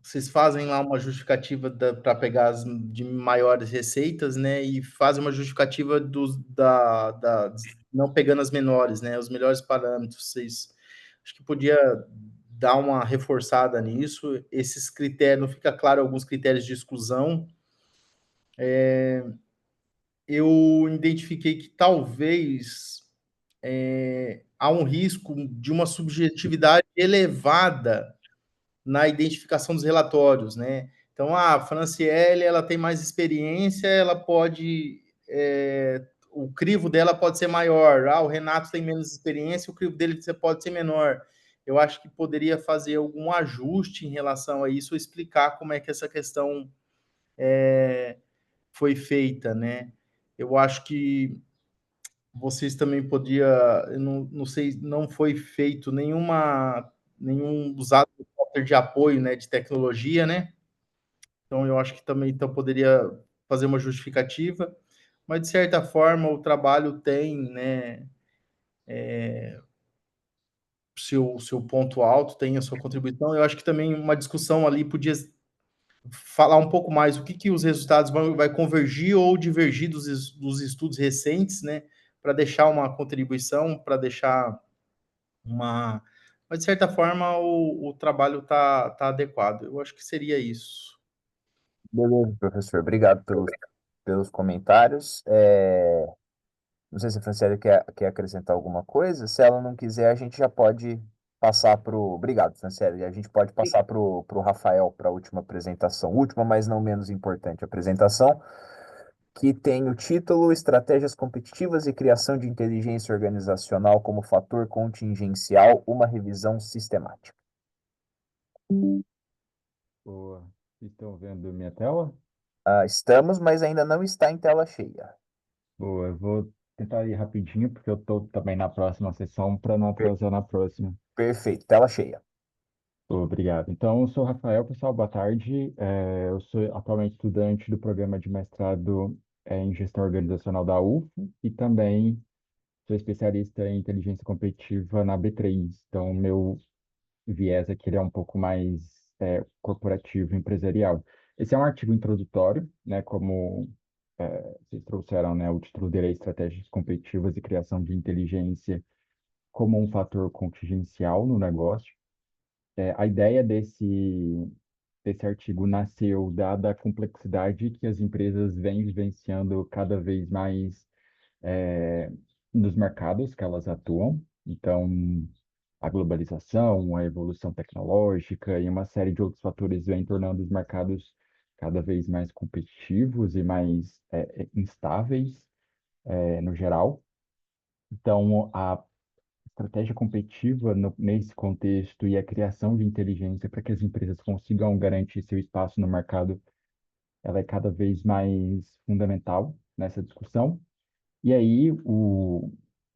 Vocês fazem lá uma justificativa para pegar as de maiores receitas, né? E fazem uma justificativa não pegando as menores, né? Os melhores parâmetros. Vocês acho que podia dar uma reforçada nisso. Esses critérios, não fica claro alguns critérios de exclusão. Eu identifiquei que talvez há um risco de uma subjetividade elevada na identificação dos relatórios, né? Então, a Franciele, ela tem mais experiência, ela pode, o crivo dela pode ser maior. O Renato tem menos experiência, o crivo dele pode ser menor. Eu acho que poderia fazer algum ajuste em relação a isso, ou explicar como é que essa questão foi feita, né? Eu acho que vocês também podiam, eu não sei, não foi feito nenhum usado software de apoio, né, de tecnologia, né? Então eu acho que também então poderia fazer uma justificativa, mas de certa forma o trabalho tem, né, seu ponto alto, tem a sua contribuição. Eu acho que também uma discussão ali podia falar um pouco mais o que os resultados vai convergir ou divergir dos estudos recentes, né, para deixar uma contribuição, para deixar uma. Mas, de certa forma, o trabalho tá adequado. Eu acho que seria isso. Beleza, professor. Obrigado pelos comentários. Não sei se a Franciele quer acrescentar alguma coisa. Se ela não quiser, a gente já pode passar para o. Obrigado, Franciele. A gente pode passar para o Rafael para a última apresentação. Última, mas não menos importante, apresentação, que tem o título Estratégias Competitivas e Criação de Inteligência Organizacional como Fator Contingencial, uma revisão sistemática. Boa. Vocês estão vendo minha tela? Estamos, mas ainda não está em tela cheia. Boa, eu vou tentar ir rapidinho, porque eu estou também na próxima sessão para não Per- atrasar na próxima. Perfeito, tela cheia. Obrigado. Então, eu sou o Rafael, pessoal, boa tarde. Eu sou atualmente estudante do programa de mestrado em gestão organizacional da UF e também sou especialista em inteligência competitiva na B3. Então, meu viés aqui ele é um pouco mais corporativo, empresarial. Esse é um artigo introdutório, né, como vocês trouxeram, né, o título dele é Estratégias Competitivas e Criação de Inteligência como um fator contingencial no negócio. A ideia desse artigo nasceu dada a complexidade que as empresas vêm vivenciando cada vez mais nos mercados que elas atuam. Então, a globalização, a evolução tecnológica e uma série de outros fatores vêm tornando os mercados cada vez mais competitivos e mais instáveis, no geral. Então, a estratégia competitiva nesse contexto e a criação de inteligência para que as empresas consigam garantir seu espaço no mercado, ela é cada vez mais fundamental nessa discussão. E aí,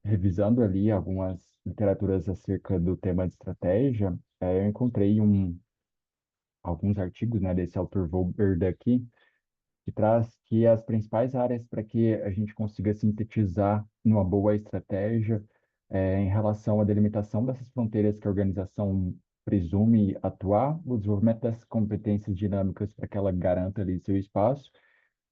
revisando ali algumas literaturas acerca do tema de estratégia, eu encontrei alguns artigos, né, desse autor Volber daqui, que traz que as principais áreas para que a gente consiga sintetizar numa boa estratégia em relação à delimitação dessas fronteiras que a organização presume atuar, o desenvolvimento das competências dinâmicas para que ela garanta ali seu espaço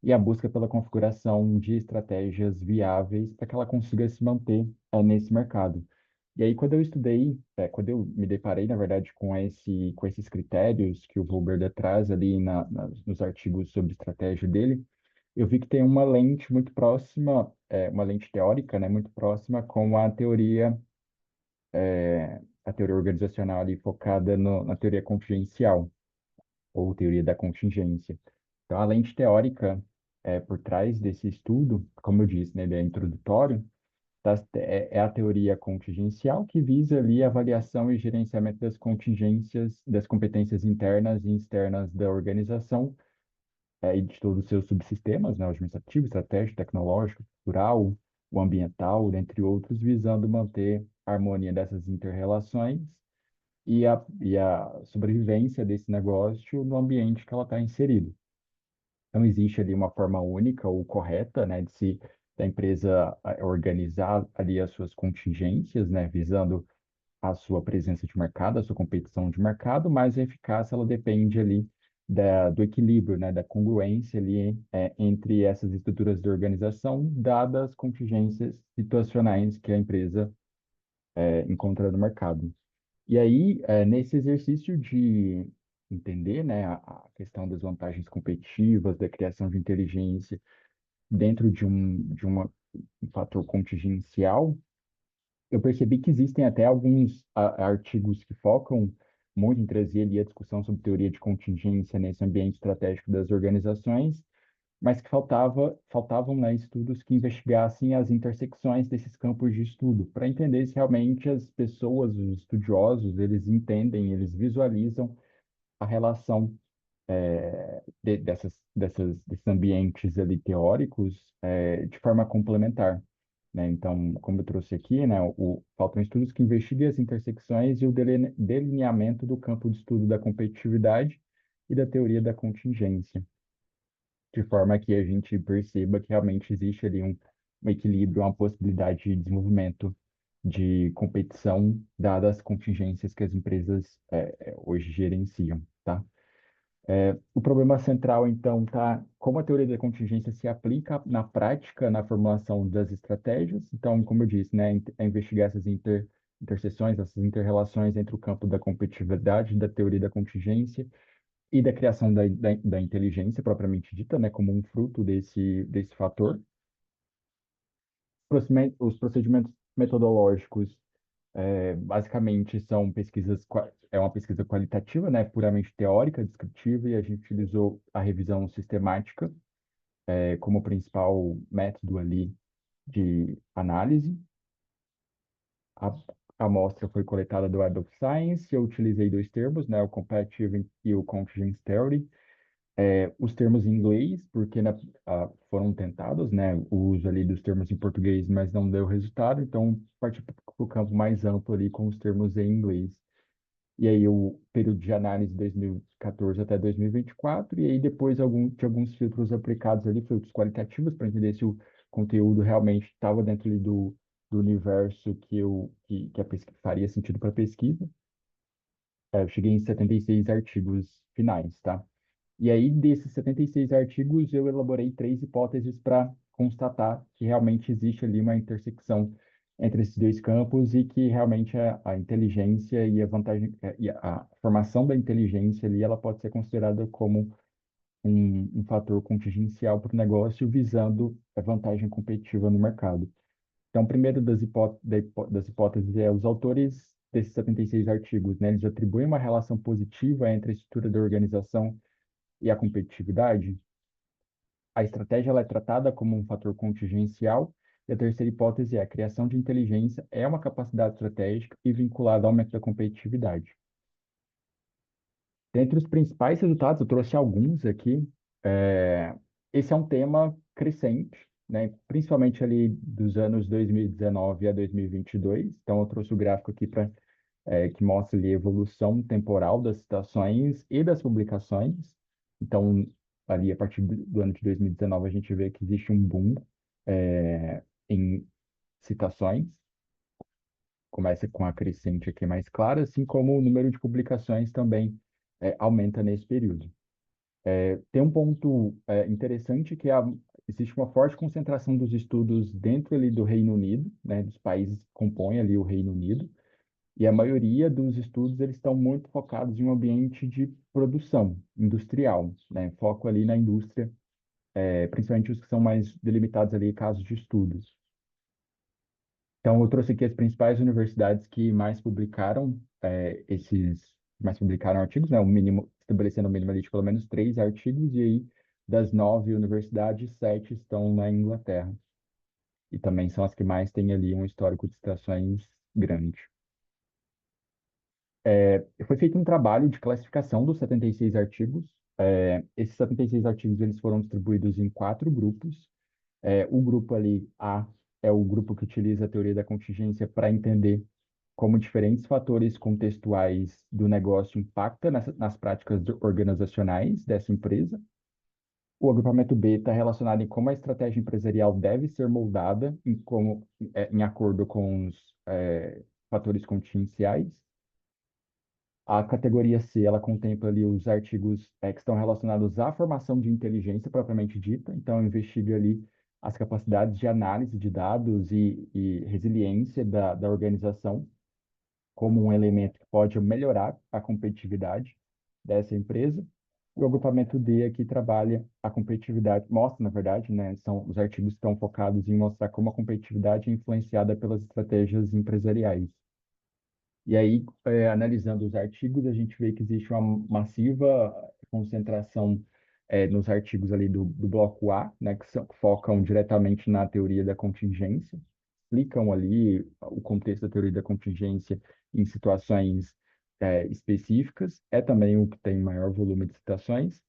e a busca pela configuração de estratégias viáveis para que ela consiga se manter nesse mercado. E aí, quando eu me deparei, na verdade, com esses critérios que o Volberda traz ali nos artigos sobre estratégia dele, eu vi que tem uma lente muito próxima, uma lente teórica, né, muito próxima com a teoria organizacional ali focada na teoria contingencial, ou teoria da contingência. Então, a lente teórica por trás desse estudo, como eu disse, né, ele é introdutório, é a teoria contingencial que visa ali a avaliação e gerenciamento das contingências, das competências internas e externas da organização, e de todos os seus subsistemas, né, o administrativo, estratégico, tecnológico, cultural, o ambiental, dentre outros, visando manter a harmonia dessas interrelações e a sobrevivência desse negócio no ambiente que ela está inserida. Não existe ali uma forma única ou correta, né, da empresa organizar ali as suas contingências, né, visando a sua presença de mercado, a sua competição de mercado, mas a eficácia ela depende ali do equilíbrio, né, da congruência ali entre essas estruturas de organização, dadas as contingências situacionais que a empresa encontra no mercado. E aí, nesse exercício de entender, né, a questão das vantagens competitivas, da criação de inteligência dentro um fator contingencial, eu percebi que existem até alguns artigos que focam muito em trazer ali a discussão sobre teoria de contingência nesse ambiente estratégico das organizações, mas que faltavam, né, estudos que investigassem as intersecções desses campos de estudo, para entender se realmente as pessoas, os estudiosos, eles entendem, eles visualizam a relação desses ambientes ali teóricos de forma complementar, né? Então, como eu trouxe aqui, né, faltam estudos que investiguem as intersecções e o delineamento do campo de estudo da competitividade e da teoria da contingência, de forma que a gente perceba que realmente existe ali um equilíbrio, uma possibilidade de desenvolvimento de competição, dadas as contingências que as empresas hoje gerenciam, tá? O problema central, então, tá como a teoria da contingência se aplica na prática, na formulação das estratégias. Então, como eu disse, né, é investigar essas interseções, essas interrelações entre o campo da competitividade, da teoria da contingência e da criação da inteligência propriamente dita, né, como um fruto desse fator. Os procedimentos metodológicos basicamente são é uma pesquisa qualitativa, né, puramente teórica, descritiva, e a gente utilizou a revisão sistemática como principal método ali de análise. A amostra foi coletada do Web of Science, eu utilizei dois termos, né, o Competitive e o Contingence Theory. Os termos em inglês, porque foram tentados, né, o uso ali dos termos em português, mas não deu resultado, então parti para o campo mais amplo ali com os termos em inglês. E aí o período de análise de 2014 até 2024, e aí depois de alguns filtros aplicados ali, filtros qualitativos, para entender se o conteúdo realmente estava dentro ali do universo que a pesquisa faria sentido para a pesquisa. Eu cheguei em 76 artigos finais, tá? E aí, desses 76 artigos, eu elaborei 3 hipóteses para constatar que realmente existe ali uma intersecção entre esses dois campos e que realmente a inteligência e a vantagem, e a formação da inteligência ali, ela pode ser considerada como um fator contingencial para o negócio, visando a vantagem competitiva no mercado. Então, primeiro das hipóteses os autores desses 76 artigos, né, eles atribuem uma relação positiva entre a estrutura da organização e a competitividade? A estratégia ela é tratada como um fator contingencial, e a terceira hipótese é a criação de inteligência é uma capacidade estratégica e vinculada ao aumento da competitividade. Dentre os principais resultados, eu trouxe alguns aqui. Esse é um tema crescente, né? Principalmente ali dos anos 2019 a 2022. Então, eu trouxe o gráfico aqui para que mostra ali a evolução temporal das citações e das publicações. Então, ali a partir do ano de 2019, a gente vê que existe um boom em citações. Começa com a crescente aqui mais clara, assim como o número de publicações também aumenta nesse período. Tem um ponto interessante que existe uma forte concentração dos estudos dentro ali do Reino Unido, né, dos países que compõem ali o Reino Unido, e a maioria dos estudos eles estão muito focados em um ambiente de produção industrial, né, foco ali na indústria, principalmente os que são mais delimitados ali casos de estudos. Então, eu trouxe aqui as principais universidades que mais publicaram mais publicaram artigos, né? O mínimo, estabelecendo o mínimo ali de pelo menos 3 artigos, e aí, das 9 universidades, 7 estão na Inglaterra. E também são as que mais têm ali um histórico de citações grande. Foi feito um trabalho de classificação dos 76 artigos. Esses 76 artigos eles foram distribuídos em 4 grupos. O grupo ali, A, é o grupo que utiliza a teoria da contingência para entender como diferentes fatores contextuais do negócio impactam nas práticas organizacionais dessa empresa. O agrupamento B está relacionado em como a estratégia empresarial deve ser moldada em acordo com os fatores contingenciais. A categoria C, ela contempla ali os artigos que estão relacionados à formação de inteligência propriamente dita, então investiga ali as capacidades de análise de dados e resiliência da organização como um elemento que pode melhorar a competitividade dessa empresa. E o agrupamento D aqui trabalha a competitividade, mostra, na verdade, né, os artigos que estão focados em mostrar como a competitividade é influenciada pelas estratégias empresariais. E aí, analisando os artigos, a gente vê que existe uma massiva concentração nos artigos ali do bloco A, né, que focam diretamente na teoria da contingência, explicam ali o contexto da teoria da contingência em situações específicas. É também o que tem maior volume de citações,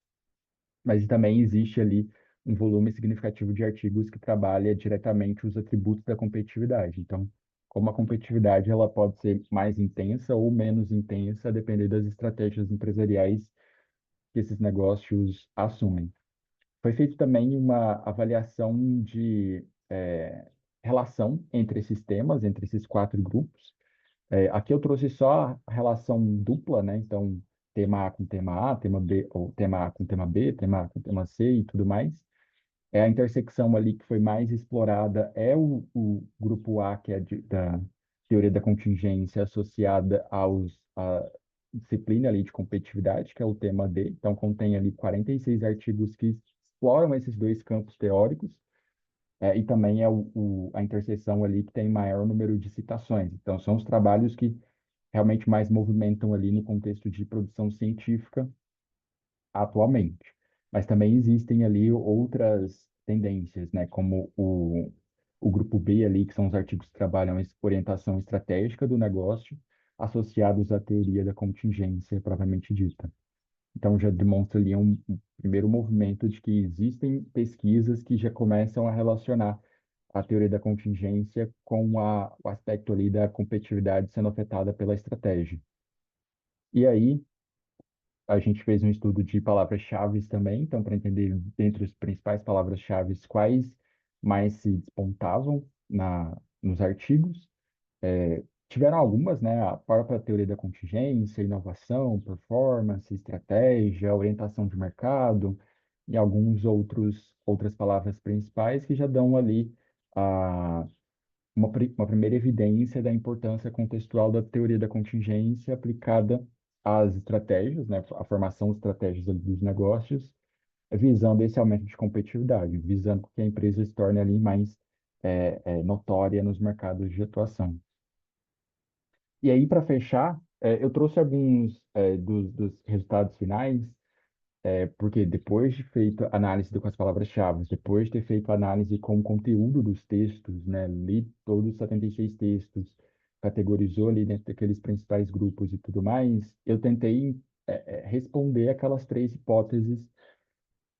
mas também existe ali um volume significativo de artigos que trabalha diretamente os atributos da competitividade. Então, como a competitividade ela pode ser mais intensa ou menos intensa, a depender das estratégias empresariais que esses negócios assumem. Foi feita também uma avaliação de relação entre esses temas, entre esses 4 grupos. Aqui eu trouxe só a relação dupla, né? Então, tema A com tema A, tema B, ou tema A com tema B, tema A com tema C e tudo mais. A intersecção ali que foi mais explorada é o grupo A, que é da teoria da contingência associada à disciplina ali de competitividade, que é o tema D. Então, contém ali 46 artigos que exploram esses 2 campos teóricos, e também é a interseção ali que tem maior número de citações. Então, são os trabalhos que realmente mais movimentam ali no contexto de produção científica atualmente. Mas também existem ali outras tendências, né, como o grupo B ali, que são os artigos que trabalham essa orientação estratégica do negócio, associados à teoria da contingência propriamente dita. Então, já demonstra ali um primeiro movimento de que existem pesquisas que já começam a relacionar a teoria da contingência com o aspecto ali da competitividade sendo afetada pela estratégia. E aí, a gente fez um estudo de palavras-chave também, então, para entender, dentre as principais palavras-chave, quais mais se despontavam nos artigos. Tiveram algumas, né? A própria teoria da contingência, inovação, performance, estratégia, orientação de mercado e outras palavras principais que já dão ali uma primeira evidência da importância contextual da teoria da contingência aplicada às estratégias, né? A formação de estratégias ali dos negócios, visando esse aumento de competitividade, visando que a empresa se torne ali mais notória nos mercados de atuação. E aí, para fechar, eu trouxe alguns dos resultados finais, porque depois de feito a análise com as palavras-chave, depois de ter feito a análise com o conteúdo dos textos, né, li todos os 76 textos, categorizou ali dentro daqueles principais grupos e tudo mais, eu tentei responder aquelas três hipóteses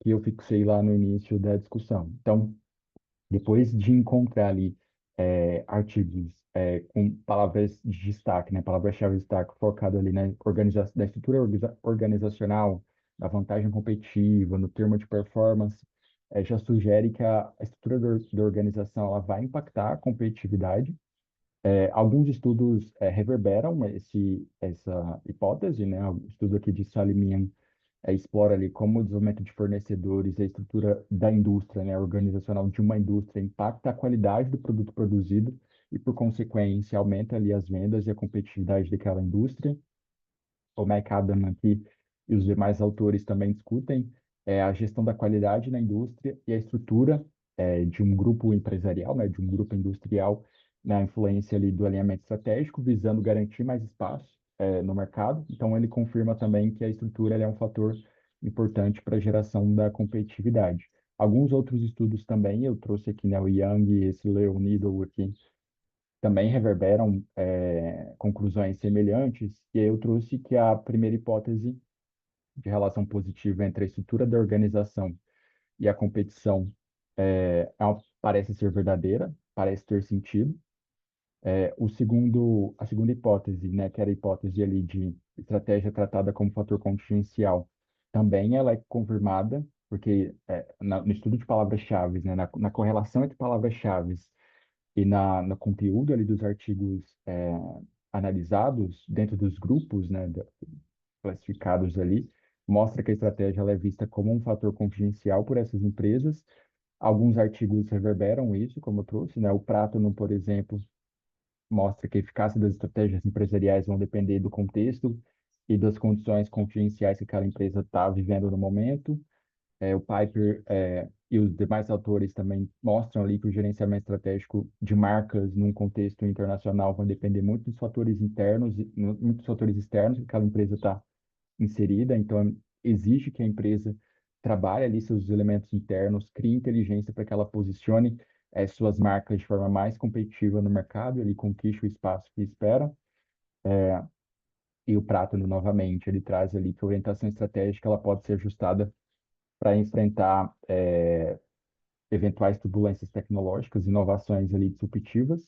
que eu fixei lá no início da discussão. Então, depois de encontrar ali artigos com palavras de destaque, né, palavras-chave de destaque focado ali na da estrutura organizacional, na vantagem competitiva, no termo de performance, já sugere que a estrutura da organização ela vai impactar a competitividade. Alguns estudos reverberam essa hipótese, né? O estudo aqui de Salimian explora ali como o desenvolvimento de fornecedores, a estrutura da indústria, né, organizacional de uma indústria impacta a qualidade do produto produzido e, por consequência, aumenta ali as vendas e a competitividade daquela indústria. O McAdam aqui e os demais autores também discutem a gestão da qualidade na indústria e a estrutura de um grupo empresarial, né, de um grupo industrial, na influência ali do alinhamento estratégico, visando garantir mais espaço no mercado. Então, ele confirma também que a estrutura ela é um fator importante para a geração da competitividade. Alguns outros estudos também, eu trouxe aqui, né, o Young e esse Leo Needle aqui, também reverberam conclusões semelhantes, e aí eu trouxe que a primeira hipótese de relação positiva entre a estrutura da organização e a competição parece ser verdadeira, parece ter sentido. A segunda hipótese, né, que era a hipótese ali de estratégia tratada como fator contingencial, também ela é confirmada, porque no estudo de palavras-chave, né, na correlação entre palavras-chave e no conteúdo ali dos artigos analisados dentro dos grupos, né, classificados ali, mostra que a estratégia ela é vista como um fator contingencial por essas empresas. Alguns artigos reverberam isso, como eu trouxe, né? O Pratono, por exemplo, mostra que a eficácia das estratégias empresariais vão depender do contexto e das condições contingenciais que aquela empresa está vivendo no momento. O Piper e os demais autores também mostram ali que o gerenciamento estratégico de marcas num contexto internacional vai depender muito dos fatores internos e muitos fatores externos que aquela empresa está inserida. Então, exige que a empresa trabalhe ali seus elementos internos, crie inteligência para que ela posicione suas marcas de forma mais competitiva no mercado, ele conquiste o espaço que espera. E o Pratono, novamente, ele traz ali que a orientação estratégica ela pode ser ajustada para enfrentar eventuais turbulências tecnológicas, inovações ali disruptivas.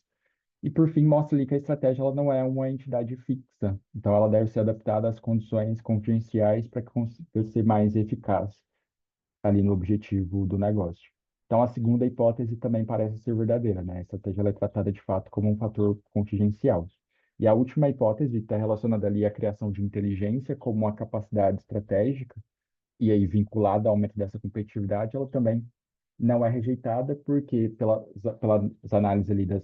E, por fim, mostra ali que a estratégia ela não é uma entidade fixa. Então, ela deve ser adaptada às condições contingenciais para que consiga ser mais eficaz ali no objetivo do negócio. Então, a segunda hipótese também parece ser verdadeira, né? A estratégia ela é tratada de fato como um fator contingencial. E a última hipótese está relacionada ali à criação de inteligência como uma capacidade estratégica e aí vinculada ao aumento dessa competitividade, ela também não é rejeitada porque pelas análises ali das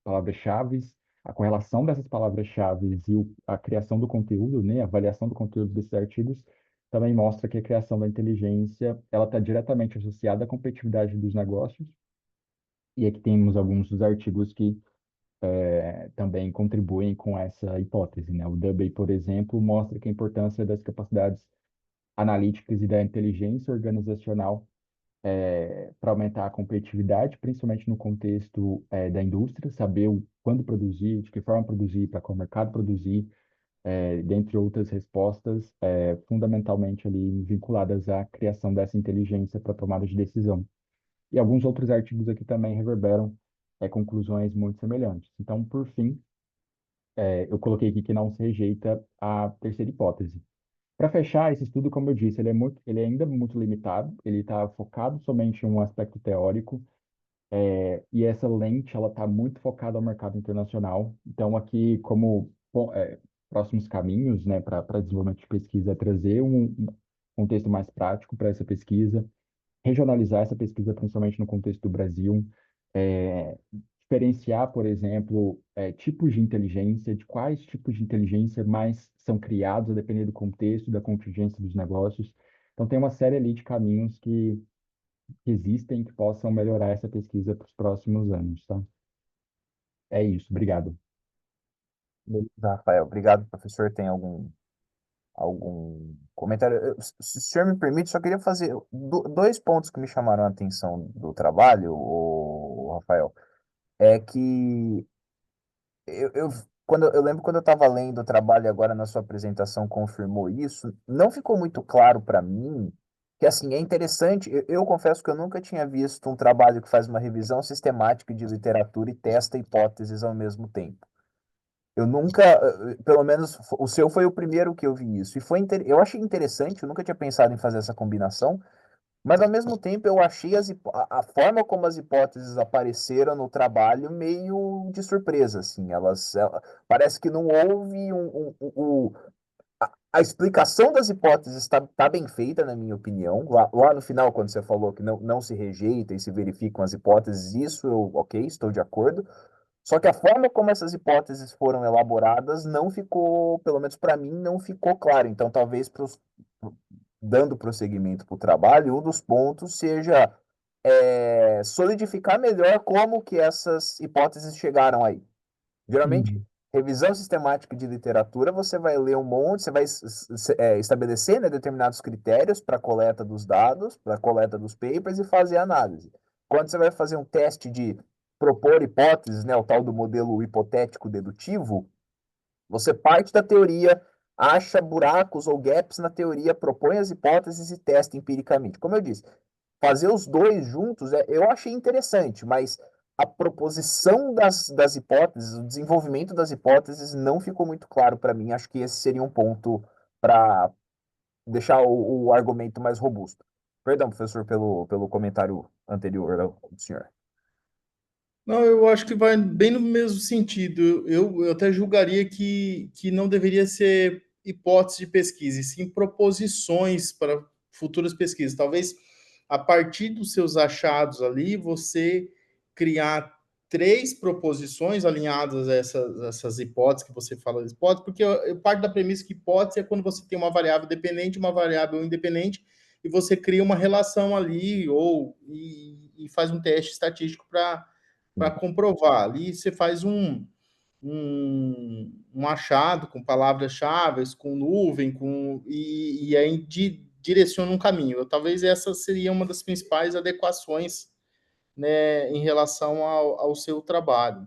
palavras-chave, a correlação dessas palavras-chave e a criação do conteúdo, né, a avaliação do conteúdo desses artigos também mostra que a criação da inteligência ela está diretamente associada à competitividade dos negócios. E aqui temos alguns dos artigos que também contribuem com essa hipótese, né? O Dubey, por exemplo, mostra que a importância das capacidades analíticas e da inteligência organizacional para aumentar a competitividade, principalmente no contexto da indústria, saber quando produzir, de que forma produzir, para qual mercado produzir, dentre outras respostas, fundamentalmente ali vinculadas à criação dessa inteligência para tomada de decisão. E alguns outros artigos aqui também reverberam conclusões muito semelhantes. Então, por fim, eu coloquei aqui que não se rejeita a terceira hipótese. Para fechar, esse estudo, como eu disse, ele é ainda muito limitado, ele está focado somente em um aspecto teórico, e essa lente, ela está muito focada ao mercado internacional. Então, aqui, como próximos caminhos, né, para desenvolvimento de pesquisa, é trazer um contexto mais prático para essa pesquisa, regionalizar essa pesquisa, principalmente no contexto do Brasil, diferenciar, por exemplo, tipos de inteligência, de quais tipos de inteligência mais são criados, a depender do contexto, da contingência dos negócios. Então, tem uma série ali de caminhos que existem que possam melhorar essa pesquisa para os próximos anos, tá? É isso, obrigado. Beleza, Rafael. Obrigado, professor. Tem algum comentário? Se o senhor me permite, só queria fazer dois pontos que me chamaram a atenção do trabalho, Rafael. É que eu, eu- eu lembro quando eu estava lendo o trabalho e agora na sua apresentação confirmou isso, não ficou muito claro para mim que assim é interessante. Eu confesso que eu nunca tinha visto um trabalho que faz uma revisão sistemática de literatura e testa hipóteses ao mesmo tempo. Eu nunca, pelo menos o seu foi o primeiro que eu vi isso. E eu achei interessante, eu nunca tinha pensado em fazer essa combinação, mas ao mesmo tempo eu achei a forma como as hipóteses apareceram no trabalho meio de surpresa, assim. Parece que não houve a explicação das hipóteses está bem feita, na minha opinião. Lá no final, quando você falou que não se rejeita e se verificam as hipóteses, isso ok, estou de acordo. Só que a forma como essas hipóteses foram elaboradas não ficou, pelo menos para mim, não ficou claro. Então, talvez dando prosseguimento para o trabalho, um dos pontos seja solidificar melhor como que essas hipóteses chegaram aí. Geralmente, Uhum. revisão sistemática de literatura, você vai ler um monte, você vai estabelecer, né, determinados critérios para a coleta dos dados, para a coleta dos papers e fazer análise. Quando você vai fazer um teste de propor hipóteses, né, o tal do modelo hipotético dedutivo, você parte da teoria, acha buracos ou gaps na teoria, propõe as hipóteses e testa empiricamente. Como eu disse, fazer os dois juntos, eu achei interessante, mas a proposição das hipóteses, o desenvolvimento das hipóteses não ficou muito claro para mim. Acho que esse seria um ponto para deixar o argumento mais robusto. Perdão, professor, pelo comentário anterior do senhor. Não, eu acho que vai bem no mesmo sentido. Eu até julgaria que não deveria ser hipótese de pesquisa, e sim proposições para futuras pesquisas. Talvez a partir dos seus achados ali, você criar três proposições alinhadas a essas hipóteses que você fala de hipótese, porque eu parto da premissa que hipótese é quando você tem uma variável dependente, uma variável independente, e você cria uma relação ali e faz um teste estatístico para comprovar. Ali você faz um achado com palavras-chave, com nuvem, e aí direciona um caminho. Talvez essa seria uma das principais adequações, né, em relação ao seu trabalho.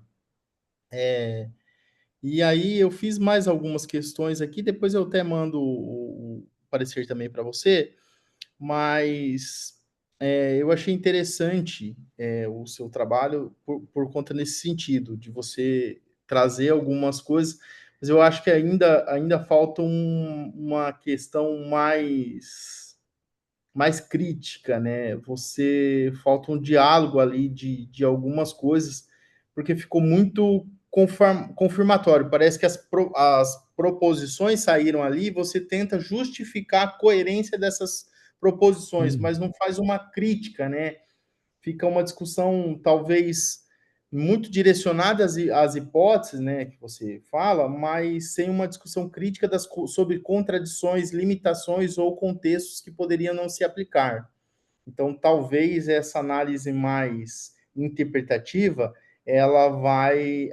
E aí eu fiz mais algumas questões aqui, depois eu até mando o parecer também para você, mas eu achei interessante o seu trabalho por conta nesse sentido, de você trazer algumas coisas, mas eu acho que ainda falta uma questão mais crítica, né? Você falta um diálogo ali de algumas coisas, porque ficou muito confirmatório. Parece que as proposições saíram ali, você tenta justificar a coerência dessas proposições, Uhum. mas não faz uma crítica, né? Fica uma discussão talvez muito direcionada às hipóteses, né, que você fala, mas sem uma discussão crítica sobre contradições, limitações ou contextos que poderiam não se aplicar. Então, talvez essa análise mais interpretativa, ela vai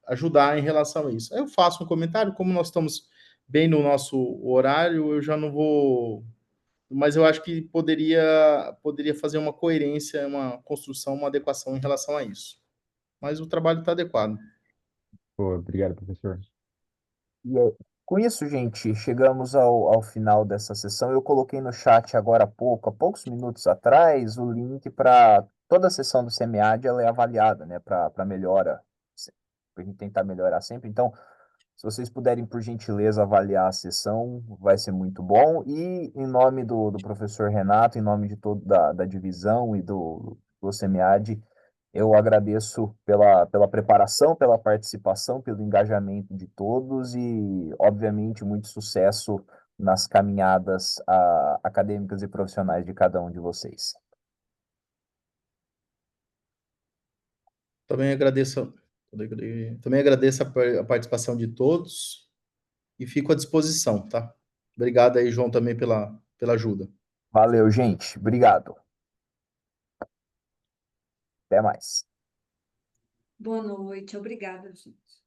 ajudar em relação a isso. Aí eu faço um comentário, como nós estamos bem no nosso horário, eu já não vou, mas eu acho que poderia fazer uma coerência, uma construção, uma adequação em relação a isso. Mas o trabalho está adequado. Pô, obrigado, professor. E com isso, gente, chegamos ao final dessa sessão. Eu coloquei no chat agora há poucos minutos atrás, o link para toda a sessão do SEMEAD, ela é avaliada, né, para melhora, para a gente tentar melhorar sempre. Então, se vocês puderem, por gentileza, avaliar a sessão, vai ser muito bom. E em nome do professor Renato, em nome de toda da divisão e do SEMEAD, eu agradeço pela preparação, pela participação, pelo engajamento de todos e, obviamente, muito sucesso nas caminhadas acadêmicas e profissionais de cada um de vocês. Também agradeço, também agradeço a participação de todos e fico à disposição, tá? Obrigado aí, João, também pela ajuda. Valeu, gente. Obrigado. Até mais. Boa noite, obrigada, gente.